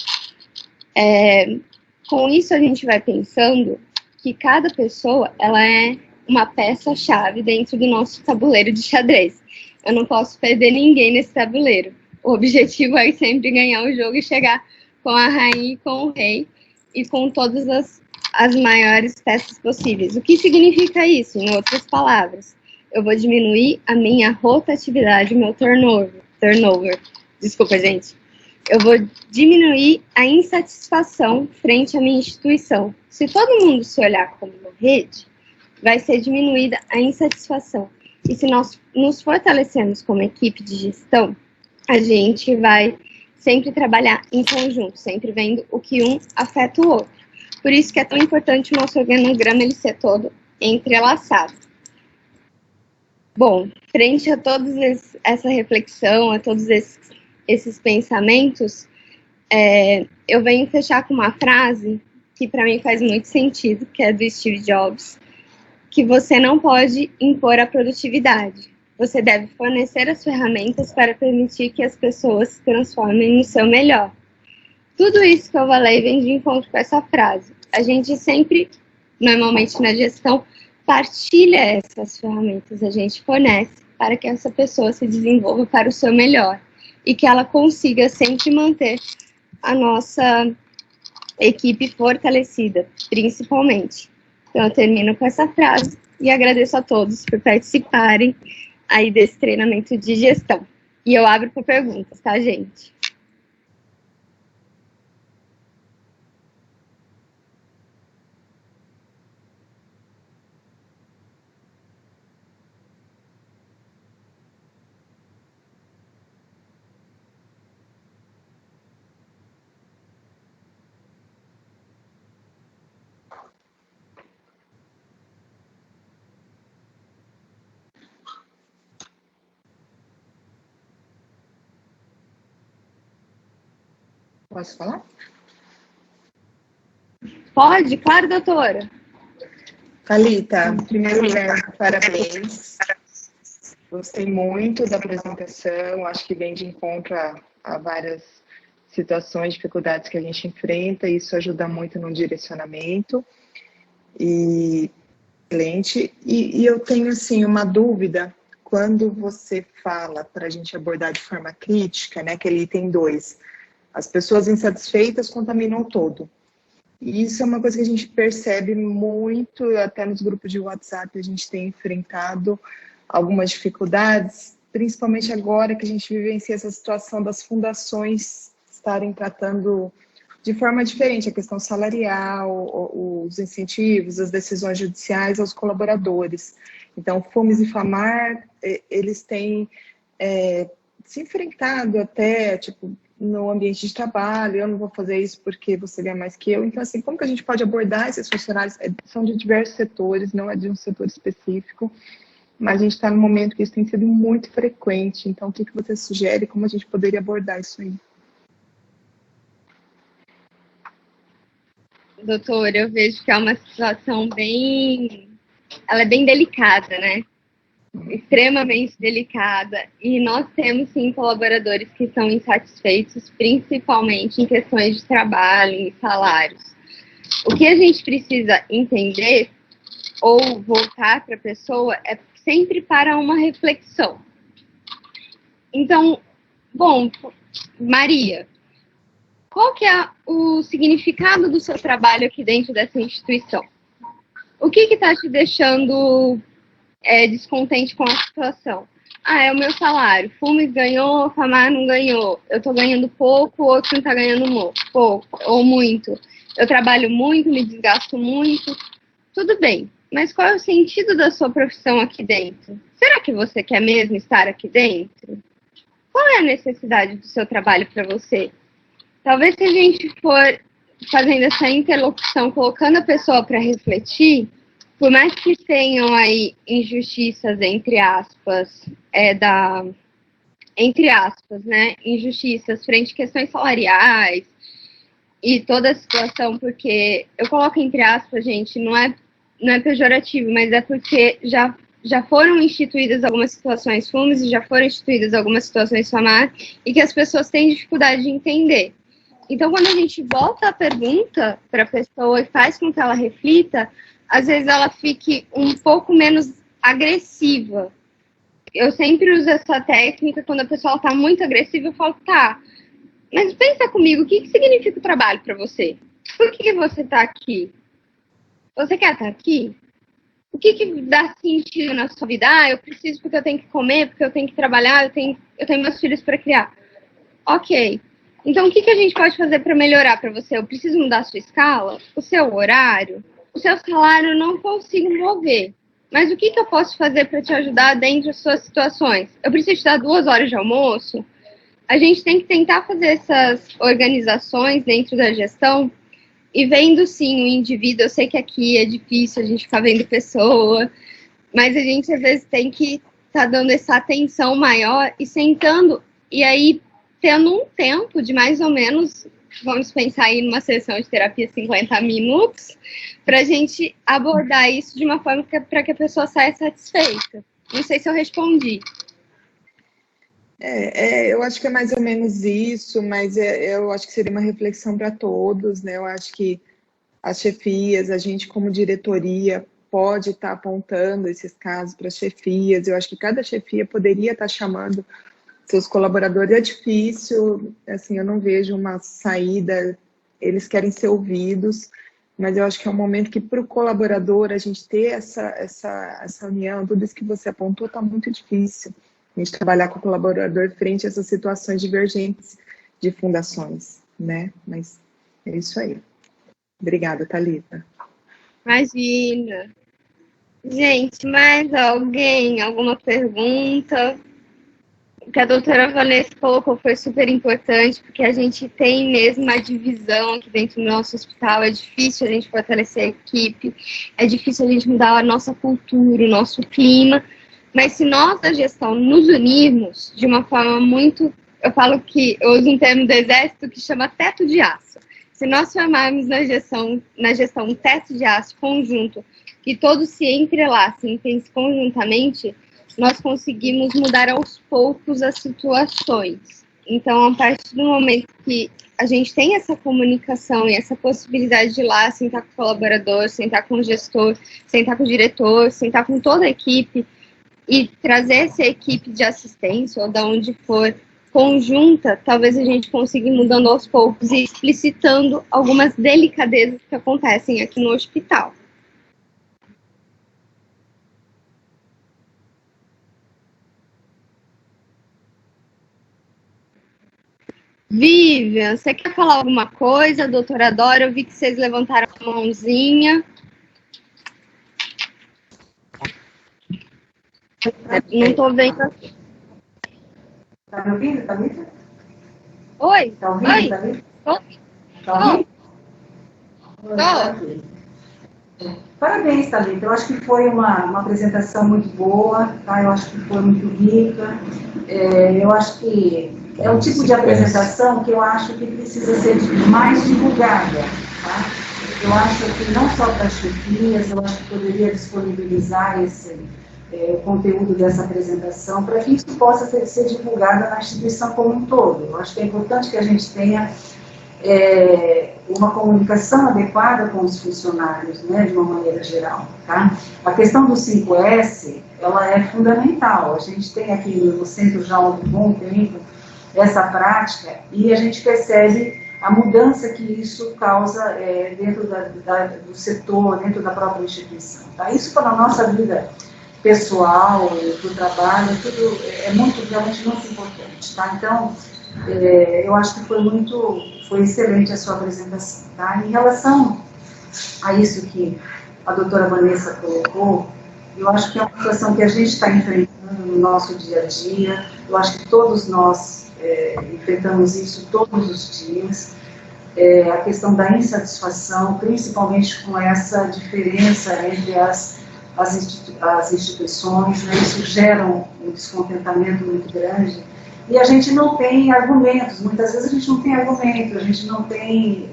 Speaker 2: Com isso, a gente vai pensando que cada pessoa ela é uma peça-chave dentro do nosso tabuleiro de xadrez. Eu não posso perder ninguém nesse tabuleiro. O objetivo é sempre ganhar o jogo e chegar com a rainha e com o rei e com todas as maiores peças possíveis. O que significa isso? Em outras palavras, eu vou diminuir a minha rotatividade, meu turnover. Desculpa, gente. Eu vou diminuir a insatisfação frente à minha instituição. Se todo mundo se olhar como uma rede, vai ser diminuída a insatisfação. E se nós nos fortalecemos como equipe de gestão, a gente vai sempre trabalhar em conjunto, sempre vendo o que um afeta o outro. Por isso que é tão importante o nosso organograma ele ser todo entrelaçado. Bom, frente a toda essa reflexão, a todos esses pensamentos, eu venho fechar com uma frase que para mim faz muito sentido, que é do Steve Jobs, que você não pode impor a produtividade. Você deve fornecer as ferramentas para permitir que as pessoas se transformem no seu melhor. Tudo isso que eu falei vem de encontro com essa frase. A gente sempre, normalmente na gestão, partilha essas ferramentas. A gente fornece para que essa pessoa se desenvolva para o seu melhor e que ela consiga sempre manter a nossa equipe fortalecida, principalmente. Então, eu termino com essa frase e agradeço a todos por participarem aí desse treinamento de gestão. E eu abro para perguntas, tá, gente?
Speaker 6: Posso falar?
Speaker 2: Pode? Claro, doutora.
Speaker 4: Thalita, em primeiro lugar, parabéns. Gostei muito da apresentação, acho que vem de encontro a várias situações, dificuldades que a gente enfrenta, e isso ajuda muito no direcionamento. E excelente. E eu tenho, assim, uma dúvida, quando você fala para a gente abordar de forma crítica, né, aquele item 2, as pessoas insatisfeitas contaminam o todo. E isso é uma coisa que a gente percebe muito, até nos grupos de WhatsApp a gente tem enfrentado algumas dificuldades, principalmente agora que a gente vivencia essa situação das fundações estarem tratando de forma diferente a questão salarial, os incentivos, as decisões judiciais aos colaboradores. Então, Fumes e Famar, eles têm se enfrentado até, tipo, no ambiente de trabalho, eu não vou fazer isso porque você ganha mais que eu. Então, assim, como que a gente pode abordar esses funcionários? São de diversos setores, não é de um setor específico, mas a gente está num momento que isso tem sido muito frequente. Então, o que você sugere, como a gente poderia abordar isso aí?
Speaker 2: Doutora, eu vejo que é uma situação ela é bem delicada, né? Extremamente delicada, e nós temos sim colaboradores que são insatisfeitos, principalmente em questões de trabalho e salários. O que a gente precisa entender ou voltar para a pessoa é sempre para uma reflexão. Então, bom, Maria, qual que é o significado do seu trabalho aqui dentro dessa instituição? O que está te deixando descontente com a situação? Ah, é o meu salário. Fumes ganhou, Famar não ganhou. Eu tô ganhando pouco, o outro não tá ganhando pouco ou muito. Eu trabalho muito, me desgasto muito. Tudo bem, mas qual é o sentido da sua profissão aqui dentro? Será que você quer mesmo estar aqui dentro? Qual é a necessidade do seu trabalho para você? Talvez se a gente for fazendo essa interlocução, colocando a pessoa para refletir, por mais que tenham aí injustiças, entre aspas, né, injustiças frente a questões salariais e toda a situação, porque eu coloco entre aspas, gente, não é pejorativo, mas é porque já foram instituídas algumas situações Fumes e já foram instituídas algumas situações Famar e que as pessoas têm dificuldade de entender. Então, quando a gente volta a pergunta para a pessoa e faz com que ela reflita, às vezes ela fique um pouco menos agressiva. Eu sempre uso essa técnica quando a pessoa está muito agressiva, eu falo, tá, mas pensa comigo, o que significa o trabalho para você? Por que você está aqui? Você quer estar aqui? O que dá sentido na sua vida? Ah, eu preciso porque eu tenho que comer, porque eu tenho que trabalhar, eu tenho meus filhos para criar. Ok. Então, o que a gente pode fazer para melhorar para você? Eu preciso mudar a sua escala? O seu horário? O seu salário eu não consigo mover. Mas o que eu posso fazer para te ajudar dentro das suas situações? Eu preciso te dar 2 horas de almoço? A gente tem que tentar fazer essas organizações dentro da gestão e vendo, sim, o indivíduo. Eu sei que aqui é difícil a gente ficar vendo pessoa, mas a gente, às vezes, tem que estar dando essa atenção maior e sentando, e aí tendo um tempo de mais ou menos, vamos pensar aí numa sessão de terapia 50 minutos, para a gente abordar isso de uma forma para que a pessoa saia satisfeita. Não sei se eu respondi.
Speaker 4: Eu acho que é mais ou menos isso, mas eu acho que seria uma reflexão para todos, né? Eu acho que as chefias, a gente como diretoria pode estar apontando esses casos para as chefias. Eu acho que cada chefia poderia estar chamando seus colaboradores. É difícil, assim, eu não vejo uma saída, eles querem ser ouvidos, mas eu acho que é um momento que para o colaborador a gente ter essa união, tudo isso que você apontou está muito difícil. A gente trabalhar com o colaborador frente a essas situações divergentes de fundações, né? Mas é isso aí. Obrigada, Thalita.
Speaker 2: Imagina. Gente, mais alguém? Alguma pergunta? O que a doutora Vanessa colocou foi super importante, porque a gente tem mesmo uma divisão aqui dentro do nosso hospital. É difícil a gente fortalecer a equipe, é difícil a gente mudar a nossa cultura, o nosso clima. Mas se nós, da gestão, nos unirmos de uma forma muito... Eu falo que eu uso um termo do Exército que chama teto de aço. Se nós formarmos na gestão um teto de aço conjunto, que todos se entrelacem e pensem conjuntamente, nós conseguimos mudar aos poucos as situações. Então, a partir do momento que a gente tem essa comunicação e essa possibilidade de ir lá, sentar com o colaborador, sentar com o gestor, sentar com o diretor, sentar com toda a equipe, e trazer essa equipe de assistência, ou de onde for, conjunta, talvez a gente consiga ir mudando aos poucos e explicitando algumas delicadezas que acontecem aqui no hospital. Vivian, você quer falar alguma coisa, doutora Dora? Eu vi que vocês levantaram a mãozinha. Não estou vendo.
Speaker 7: Tá me ouvindo, Thalita?
Speaker 2: Oi?
Speaker 7: Tá ouvindo,
Speaker 2: Oi?
Speaker 7: Thalita?
Speaker 2: Tô.
Speaker 7: Tá ouvindo?
Speaker 2: Tô.
Speaker 7: Parabéns, Thalita. Eu acho que foi uma apresentação muito boa, tá? Eu acho que foi muito rica. Eu acho que é um tipo de apresentação que eu acho que precisa ser mais divulgada, tá? Eu acho que não só para as chefias, eu acho que poderia disponibilizar o conteúdo dessa apresentação para que isso possa ser divulgado na instituição como um todo. Eu acho que é importante que a gente tenha uma comunicação adequada com os funcionários, né, de uma maneira geral, tá? A questão do 5S, ela é fundamental. A gente tem aqui no centro já há um bom tempo essa prática e a gente percebe a mudança que isso causa dentro do setor, dentro da própria instituição, tá? Isso para a nossa vida pessoal, do trabalho, tudo é realmente muito importante, tá? Então, eu acho que foi excelente a sua apresentação, tá? Em relação a isso que a doutora Vanessa colocou, eu acho que é uma situação que a gente está enfrentando no nosso dia a dia. Eu acho que todos nós enfrentamos isso todos os dias. A questão da insatisfação, principalmente com essa diferença entre as instituições, né? Isso gera um descontentamento muito grande. E a gente não tem argumentos, muitas vezes a gente não tem argumento, a gente não tem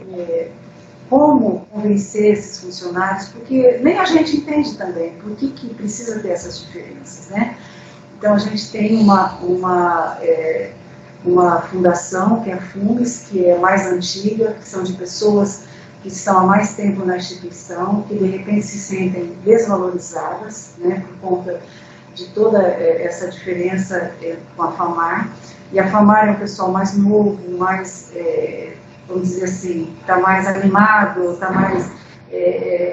Speaker 7: como convencer esses funcionários, porque nem a gente entende também por que precisa ter essas diferenças, né? Então a gente tem uma fundação, que é a FUNES, que é mais antiga, que são de pessoas que estão há mais tempo na instituição, que de repente se sentem desvalorizadas, né, por conta de toda essa diferença com a FAMAR. E a FAMAR é um pessoal mais novo, mais vamos dizer assim, está mais animado, está mais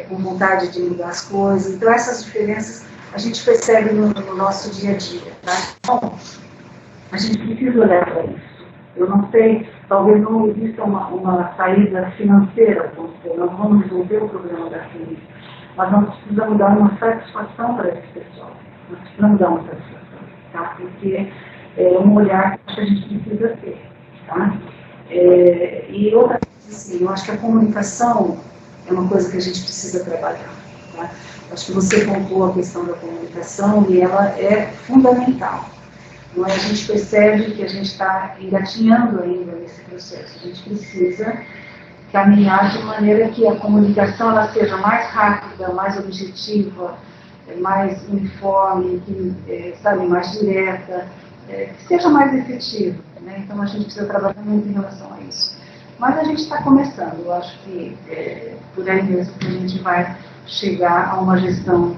Speaker 7: com vontade de mudar as coisas. Então, essas diferenças a gente percebe no nosso dia a dia. Tá? Então, a gente precisa olhar para isso. Eu não sei, talvez não exista uma saída financeira, nós vamos resolver o problema da crise, mas nós precisamos dar uma satisfação para esse pessoal. Nós precisamos dar uma satisfação, tá? Porque é um olhar que a gente precisa ter. Tá? E outra coisa, assim, eu acho que a comunicação é uma coisa que a gente precisa trabalhar. Tá? Acho que você pontuou a questão da comunicação e ela é fundamental. Não é? A gente percebe que a gente está engatinhando ainda nesse processo. A gente precisa caminhar de maneira que a comunicação ela seja mais rápida, mais objetiva, mais uniforme, que, sabe, mais direta, que seja mais efetiva. Né? Então a gente precisa trabalhar muito em relação a isso. Mas a gente está começando. Eu acho que por aí mesmo que a gente vai chegar a uma gestão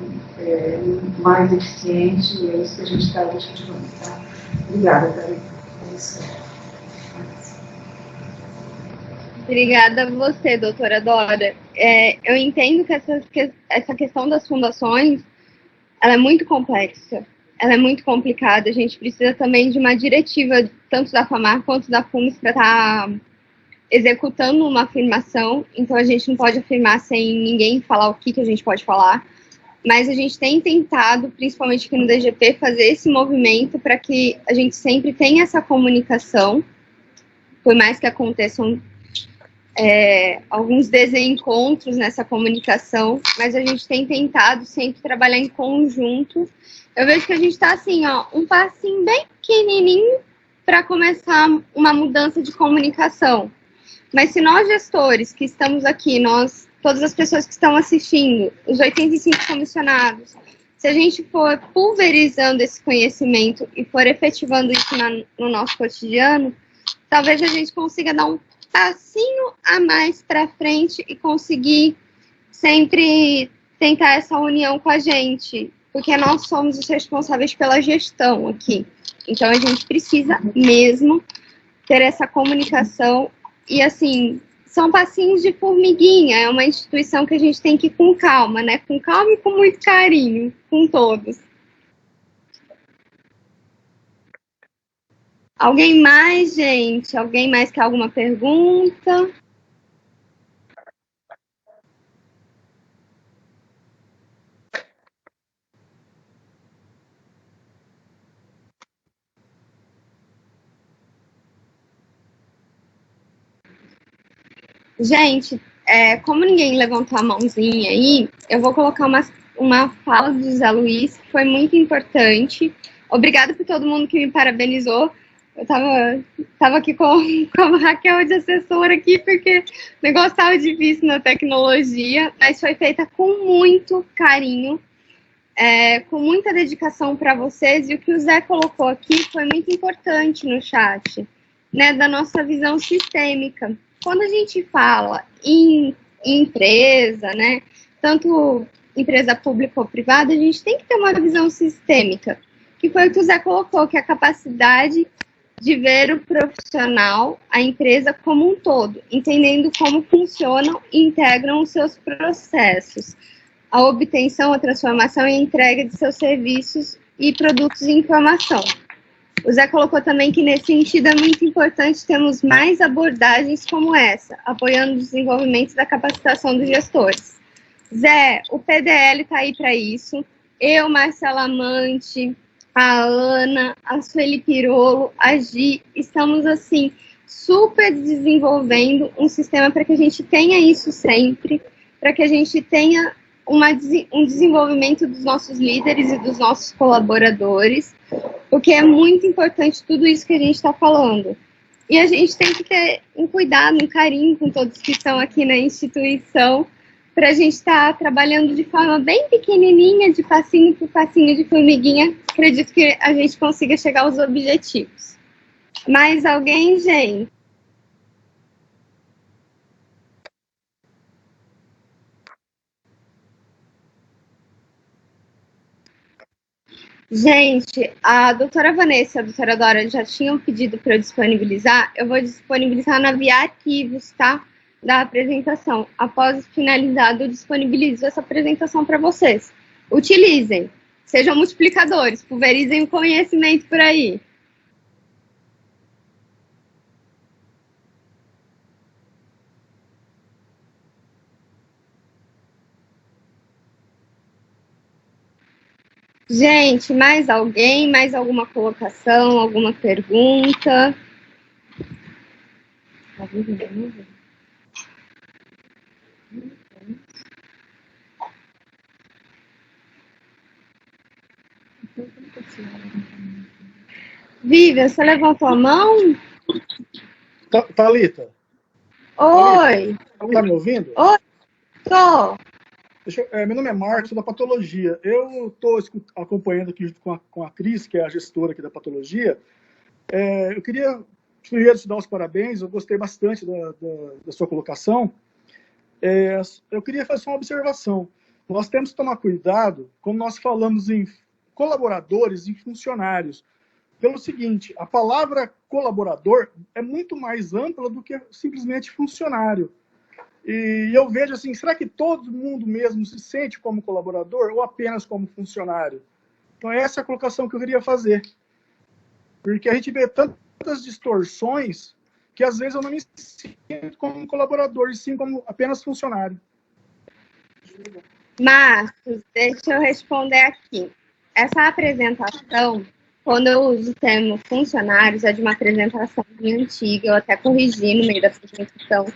Speaker 7: mais eficiente, e é isso que a gente está objetivando. Tá? Obrigada, Thalita. É isso.
Speaker 2: Obrigada a você, doutora Dora. Eu entendo que essa questão das fundações, ela é muito complexa, ela é muito complicada. A gente precisa também de uma diretiva, tanto da FAMAR quanto da FUMES, para estar executando uma afirmação. Então, a gente não pode afirmar sem ninguém falar o que a gente pode falar. Mas a gente tem tentado, principalmente aqui no DGP, fazer esse movimento para que a gente sempre tenha essa comunicação, por mais que aconteçam alguns desencontros nessa comunicação, mas a gente tem tentado sempre trabalhar em conjunto. Eu vejo que a gente está assim, ó, um passinho bem pequenininho para começar uma mudança de comunicação. Mas se nós, gestores que estamos aqui, todas as pessoas que estão assistindo, os 85 comissionados, se a gente for pulverizando esse conhecimento e for efetivando isso no nosso cotidiano, talvez a gente consiga dar um passinho a mais para frente e conseguir sempre tentar essa união com a gente, porque nós somos os responsáveis pela gestão aqui. Então, a gente precisa mesmo ter essa comunicação e, assim, são passinhos de formiguinha, é uma instituição que a gente tem que ir com calma, né? Com calma e com muito carinho, com todos. Alguém mais, gente? Alguém mais quer alguma pergunta? Gente, como ninguém levantou a mãozinha aí, eu vou colocar uma fala do Zé Luiz, que foi muito importante. Obrigada por todo mundo que me parabenizou. Eu tava aqui com a Raquel de assessora aqui, porque o negócio estava difícil na tecnologia, mas foi feita com muito carinho, com muita dedicação para vocês, e o que o Zé colocou aqui foi muito importante no chat, né, da nossa visão sistêmica. Quando a gente fala em empresa, né, tanto empresa pública ou privada, a gente tem que ter uma visão sistêmica, que foi o que o Zé colocou, que é a capacidade de ver o profissional, a empresa como um todo, entendendo como funcionam e integram os seus processos, a obtenção, a transformação e a entrega de seus serviços e produtos em informação. O Zé colocou também que, nesse sentido, é muito importante termos mais abordagens como essa, apoiando o desenvolvimento da capacitação dos gestores. Zé, o PDL está aí para isso. Eu, Marcela Amante, a Ana, a Sueli Pirolo, a Gi, estamos, assim, super desenvolvendo um sistema para que a gente tenha isso sempre, para que a gente tenha um desenvolvimento dos nossos líderes e dos nossos colaboradores, porque é muito importante tudo isso que a gente está falando. E a gente tem que ter um cuidado, um carinho com todos que estão aqui na instituição, para a gente estar trabalhando de forma bem pequenininha, de passinho por passinho, de formiguinha. Acredito que a gente consiga chegar aos objetivos. Mais alguém, gente? Gente, a doutora Vanessa e a doutora Dora já tinham pedido para eu disponibilizar. Eu vou disponibilizar na via arquivos, tá? Da apresentação. Após finalizado, eu disponibilizo essa apresentação para vocês. Utilizem. Sejam multiplicadores. Pulverizem o conhecimento por aí. Gente, mais alguém? Mais alguma colocação? Alguma pergunta? Vivian, você levantou a mão?
Speaker 8: Thalita,
Speaker 2: Oi.
Speaker 8: tá me ouvindo?
Speaker 2: Oi, tô.
Speaker 8: Meu nome é Marcos, sou da patologia. Eu estou acompanhando aqui junto com a Cris, que é a gestora aqui da patologia. Eu queria primeiro te dar os parabéns, eu gostei bastante da sua colocação. Eu queria fazer uma observação. Nós temos que tomar cuidado quando nós falamos em colaboradores e funcionários. Pelo seguinte, a palavra colaborador é muito mais ampla do que simplesmente funcionário. E eu vejo assim, será que todo mundo mesmo se sente como colaborador ou apenas como funcionário? Então essa é a colocação que eu queria fazer. Porque a gente vê tantas distorções que às vezes eu não me sinto como colaborador, e sim como apenas funcionário.
Speaker 2: Marcos, deixa eu responder aqui. Essa apresentação, quando eu uso o termo funcionários, é de uma apresentação bem antiga, eu até corrigi no meio da apresentação,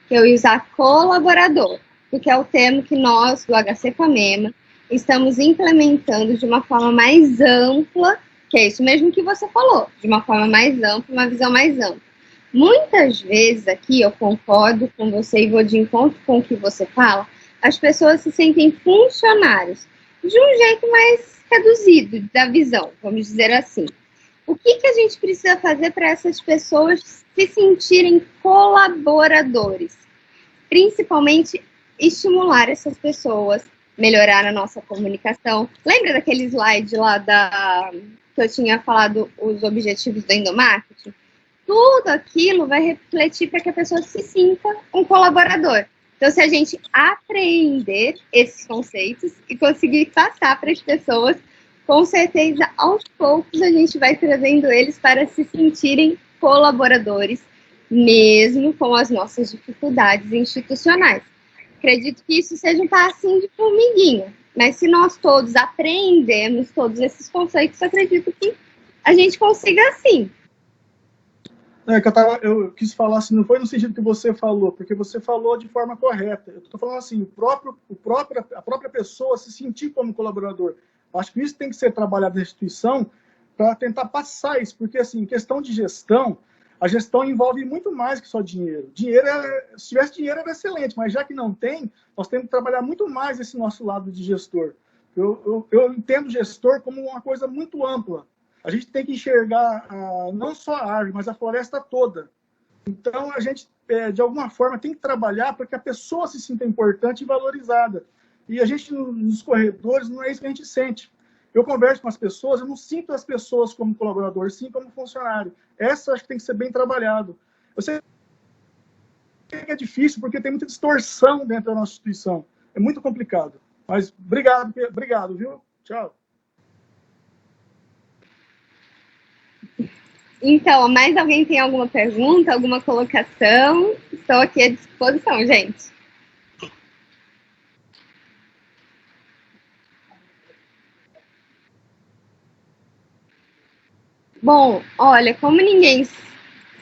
Speaker 2: que eu ia usar colaborador, porque é o termo que nós, do HC Famema, estamos implementando de uma forma mais ampla, que é isso mesmo que você falou, de uma forma mais ampla, uma visão mais ampla. Muitas vezes aqui, eu concordo com você e vou de encontro com o que você fala, as pessoas se sentem funcionários, de um jeito mais reduzido da visão, vamos dizer assim. O que a gente precisa fazer para essas pessoas se sentirem colaboradores? Principalmente estimular essas pessoas, melhorar a nossa comunicação. Lembra daquele slide lá que eu tinha falado os objetivos do endomarketing? Tudo aquilo vai refletir para que a pessoa se sinta um colaborador. Então, se a gente aprender esses conceitos e conseguir passar para as pessoas, com certeza, aos poucos, a gente vai trazendo eles para se sentirem colaboradores, mesmo com as nossas dificuldades institucionais. Acredito que isso seja um passinho de formiguinha, mas se nós todos aprendemos todos esses conceitos, acredito que a gente consiga sim.
Speaker 8: Eu quis falar assim, não foi no sentido que você falou, porque você falou de forma correta. Eu estou falando assim, a própria pessoa se sentir como colaborador. Acho que isso tem que ser trabalhado na instituição para tentar passar isso, porque assim, questão de gestão, a gestão envolve muito mais que só dinheiro. Se tivesse dinheiro era excelente, mas já que não tem, nós temos que trabalhar muito mais esse nosso lado de gestor. Eu entendo gestor como uma coisa muito ampla. A gente tem que enxergar não só a árvore, mas a floresta toda. Então, a gente, de alguma forma, tem que trabalhar para que a pessoa se sinta importante e valorizada. E a gente, nos corredores, não é isso que a gente sente. Eu converso com as pessoas, eu não sinto as pessoas como colaborador, sim como funcionário. Essa acho que tem que ser bem trabalhado. Eu sei que é difícil, porque tem muita distorção dentro da nossa instituição. É muito complicado. Mas obrigado, viu? Tchau.
Speaker 2: Então, mais alguém tem alguma pergunta, alguma colocação? Estou aqui à disposição, gente. Bom, olha, como ninguém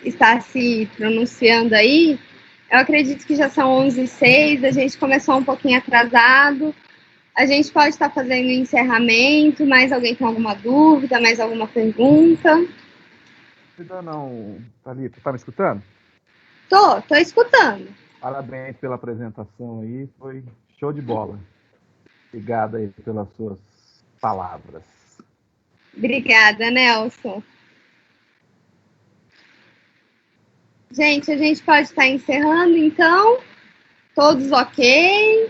Speaker 2: está se pronunciando aí, eu acredito que já são 11h06, a gente começou um pouquinho atrasado. A gente pode estar fazendo o encerramento, mais alguém tem alguma dúvida, mais alguma pergunta?
Speaker 9: Não, Thalita, tá me escutando?
Speaker 2: Tô escutando.
Speaker 9: Parabéns pela apresentação aí, foi show de bola. Obrigado aí pelas suas palavras.
Speaker 2: Obrigada, Nelson. Gente, a gente pode estar encerrando, então. Todos ok?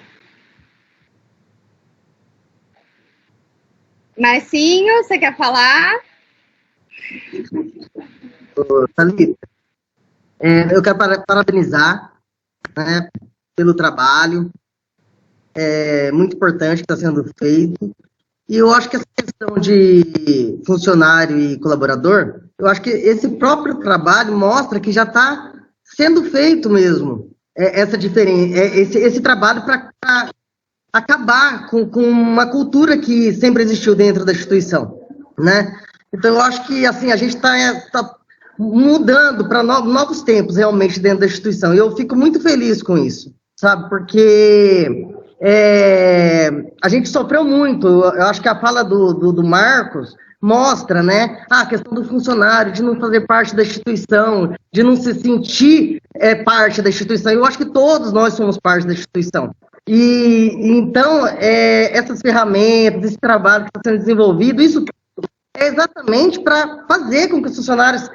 Speaker 2: Marcinho, você quer falar?
Speaker 10: Thalita, eu quero parabenizar, né, pelo trabalho, muito importante que está sendo feito. E eu acho que essa questão de funcionário e colaborador, eu acho que esse próprio trabalho mostra que já está sendo feito mesmo, essa diferença, esse trabalho para acabar com uma cultura que sempre existiu dentro da instituição, né? Então, eu acho que, assim, a gente está mudando para novos tempos, realmente, dentro da instituição. E eu fico muito feliz com isso, sabe? Porque a gente sofreu muito. Eu acho que a fala do Marcos mostra, né? A questão do funcionário, de não fazer parte da instituição, de não se sentir parte da instituição. Eu acho que todos nós somos parte da instituição. E então, essas ferramentas, esse trabalho que está sendo desenvolvido, isso é exatamente para fazer com que os funcionários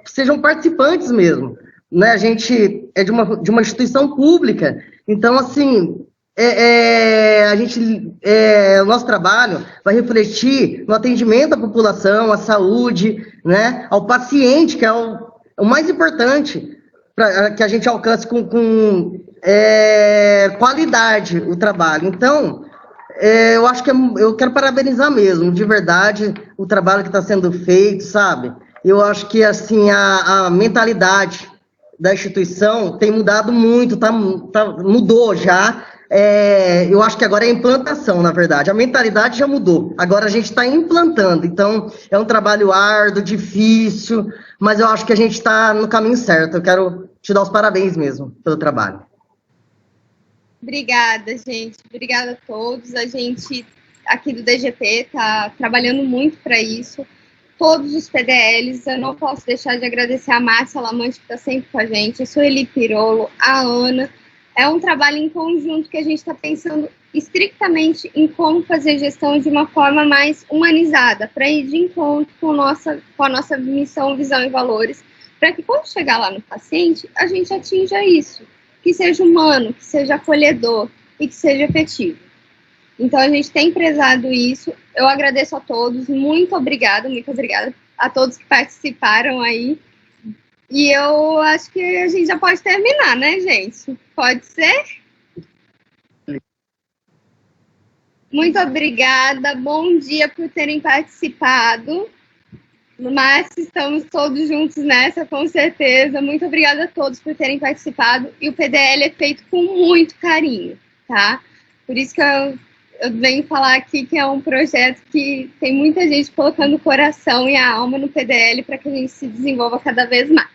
Speaker 10: sejam participantes mesmo, né? A gente é de uma instituição pública, então, assim, o nosso trabalho vai refletir no atendimento à população, à saúde, né? Ao paciente, que é o mais importante, para que a gente alcance com qualidade o trabalho. Então, eu acho que eu quero parabenizar mesmo, de verdade, o trabalho que está sendo feito, sabe? Eu acho que, assim, a mentalidade da instituição tem mudado muito, mudou já. Eu acho que agora é implantação, na verdade. A mentalidade já mudou, agora a gente está implantando. Então, é um trabalho árduo, difícil, mas eu acho que a gente está no caminho certo. Eu quero te dar os parabéns mesmo pelo trabalho.
Speaker 2: Obrigada, gente. Obrigada a todos. A gente aqui do DGP está trabalhando muito para isso. Todos os PDLs, eu não posso deixar de agradecer a Márcia Lamante, que está sempre com a gente, a Sueli Pirolo, a Ana. É um trabalho em conjunto que a gente está pensando estritamente em como fazer gestão de uma forma mais humanizada, para ir de encontro com a nossa missão, visão e valores, para que quando chegar lá no paciente, a gente atinja isso, que seja humano, que seja acolhedor e que seja efetivo. Então, a gente tem prezado isso. Eu agradeço a todos, muito obrigada a todos que participaram aí. E eu acho que a gente já pode terminar, né, gente? Pode ser? Muito obrigada, bom dia por terem participado. Mas estamos todos juntos nessa, com certeza. Muito obrigada a todos por terem participado. E o PDL é feito com muito carinho, tá? Por isso que eu venho falar aqui que é um projeto que tem muita gente colocando o coração e a alma no PDL para que a gente se desenvolva cada vez mais.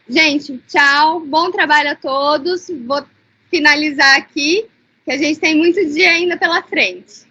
Speaker 2: Gente, tchau. Bom trabalho a todos. Vou finalizar aqui, que a gente tem muito dia ainda pela frente.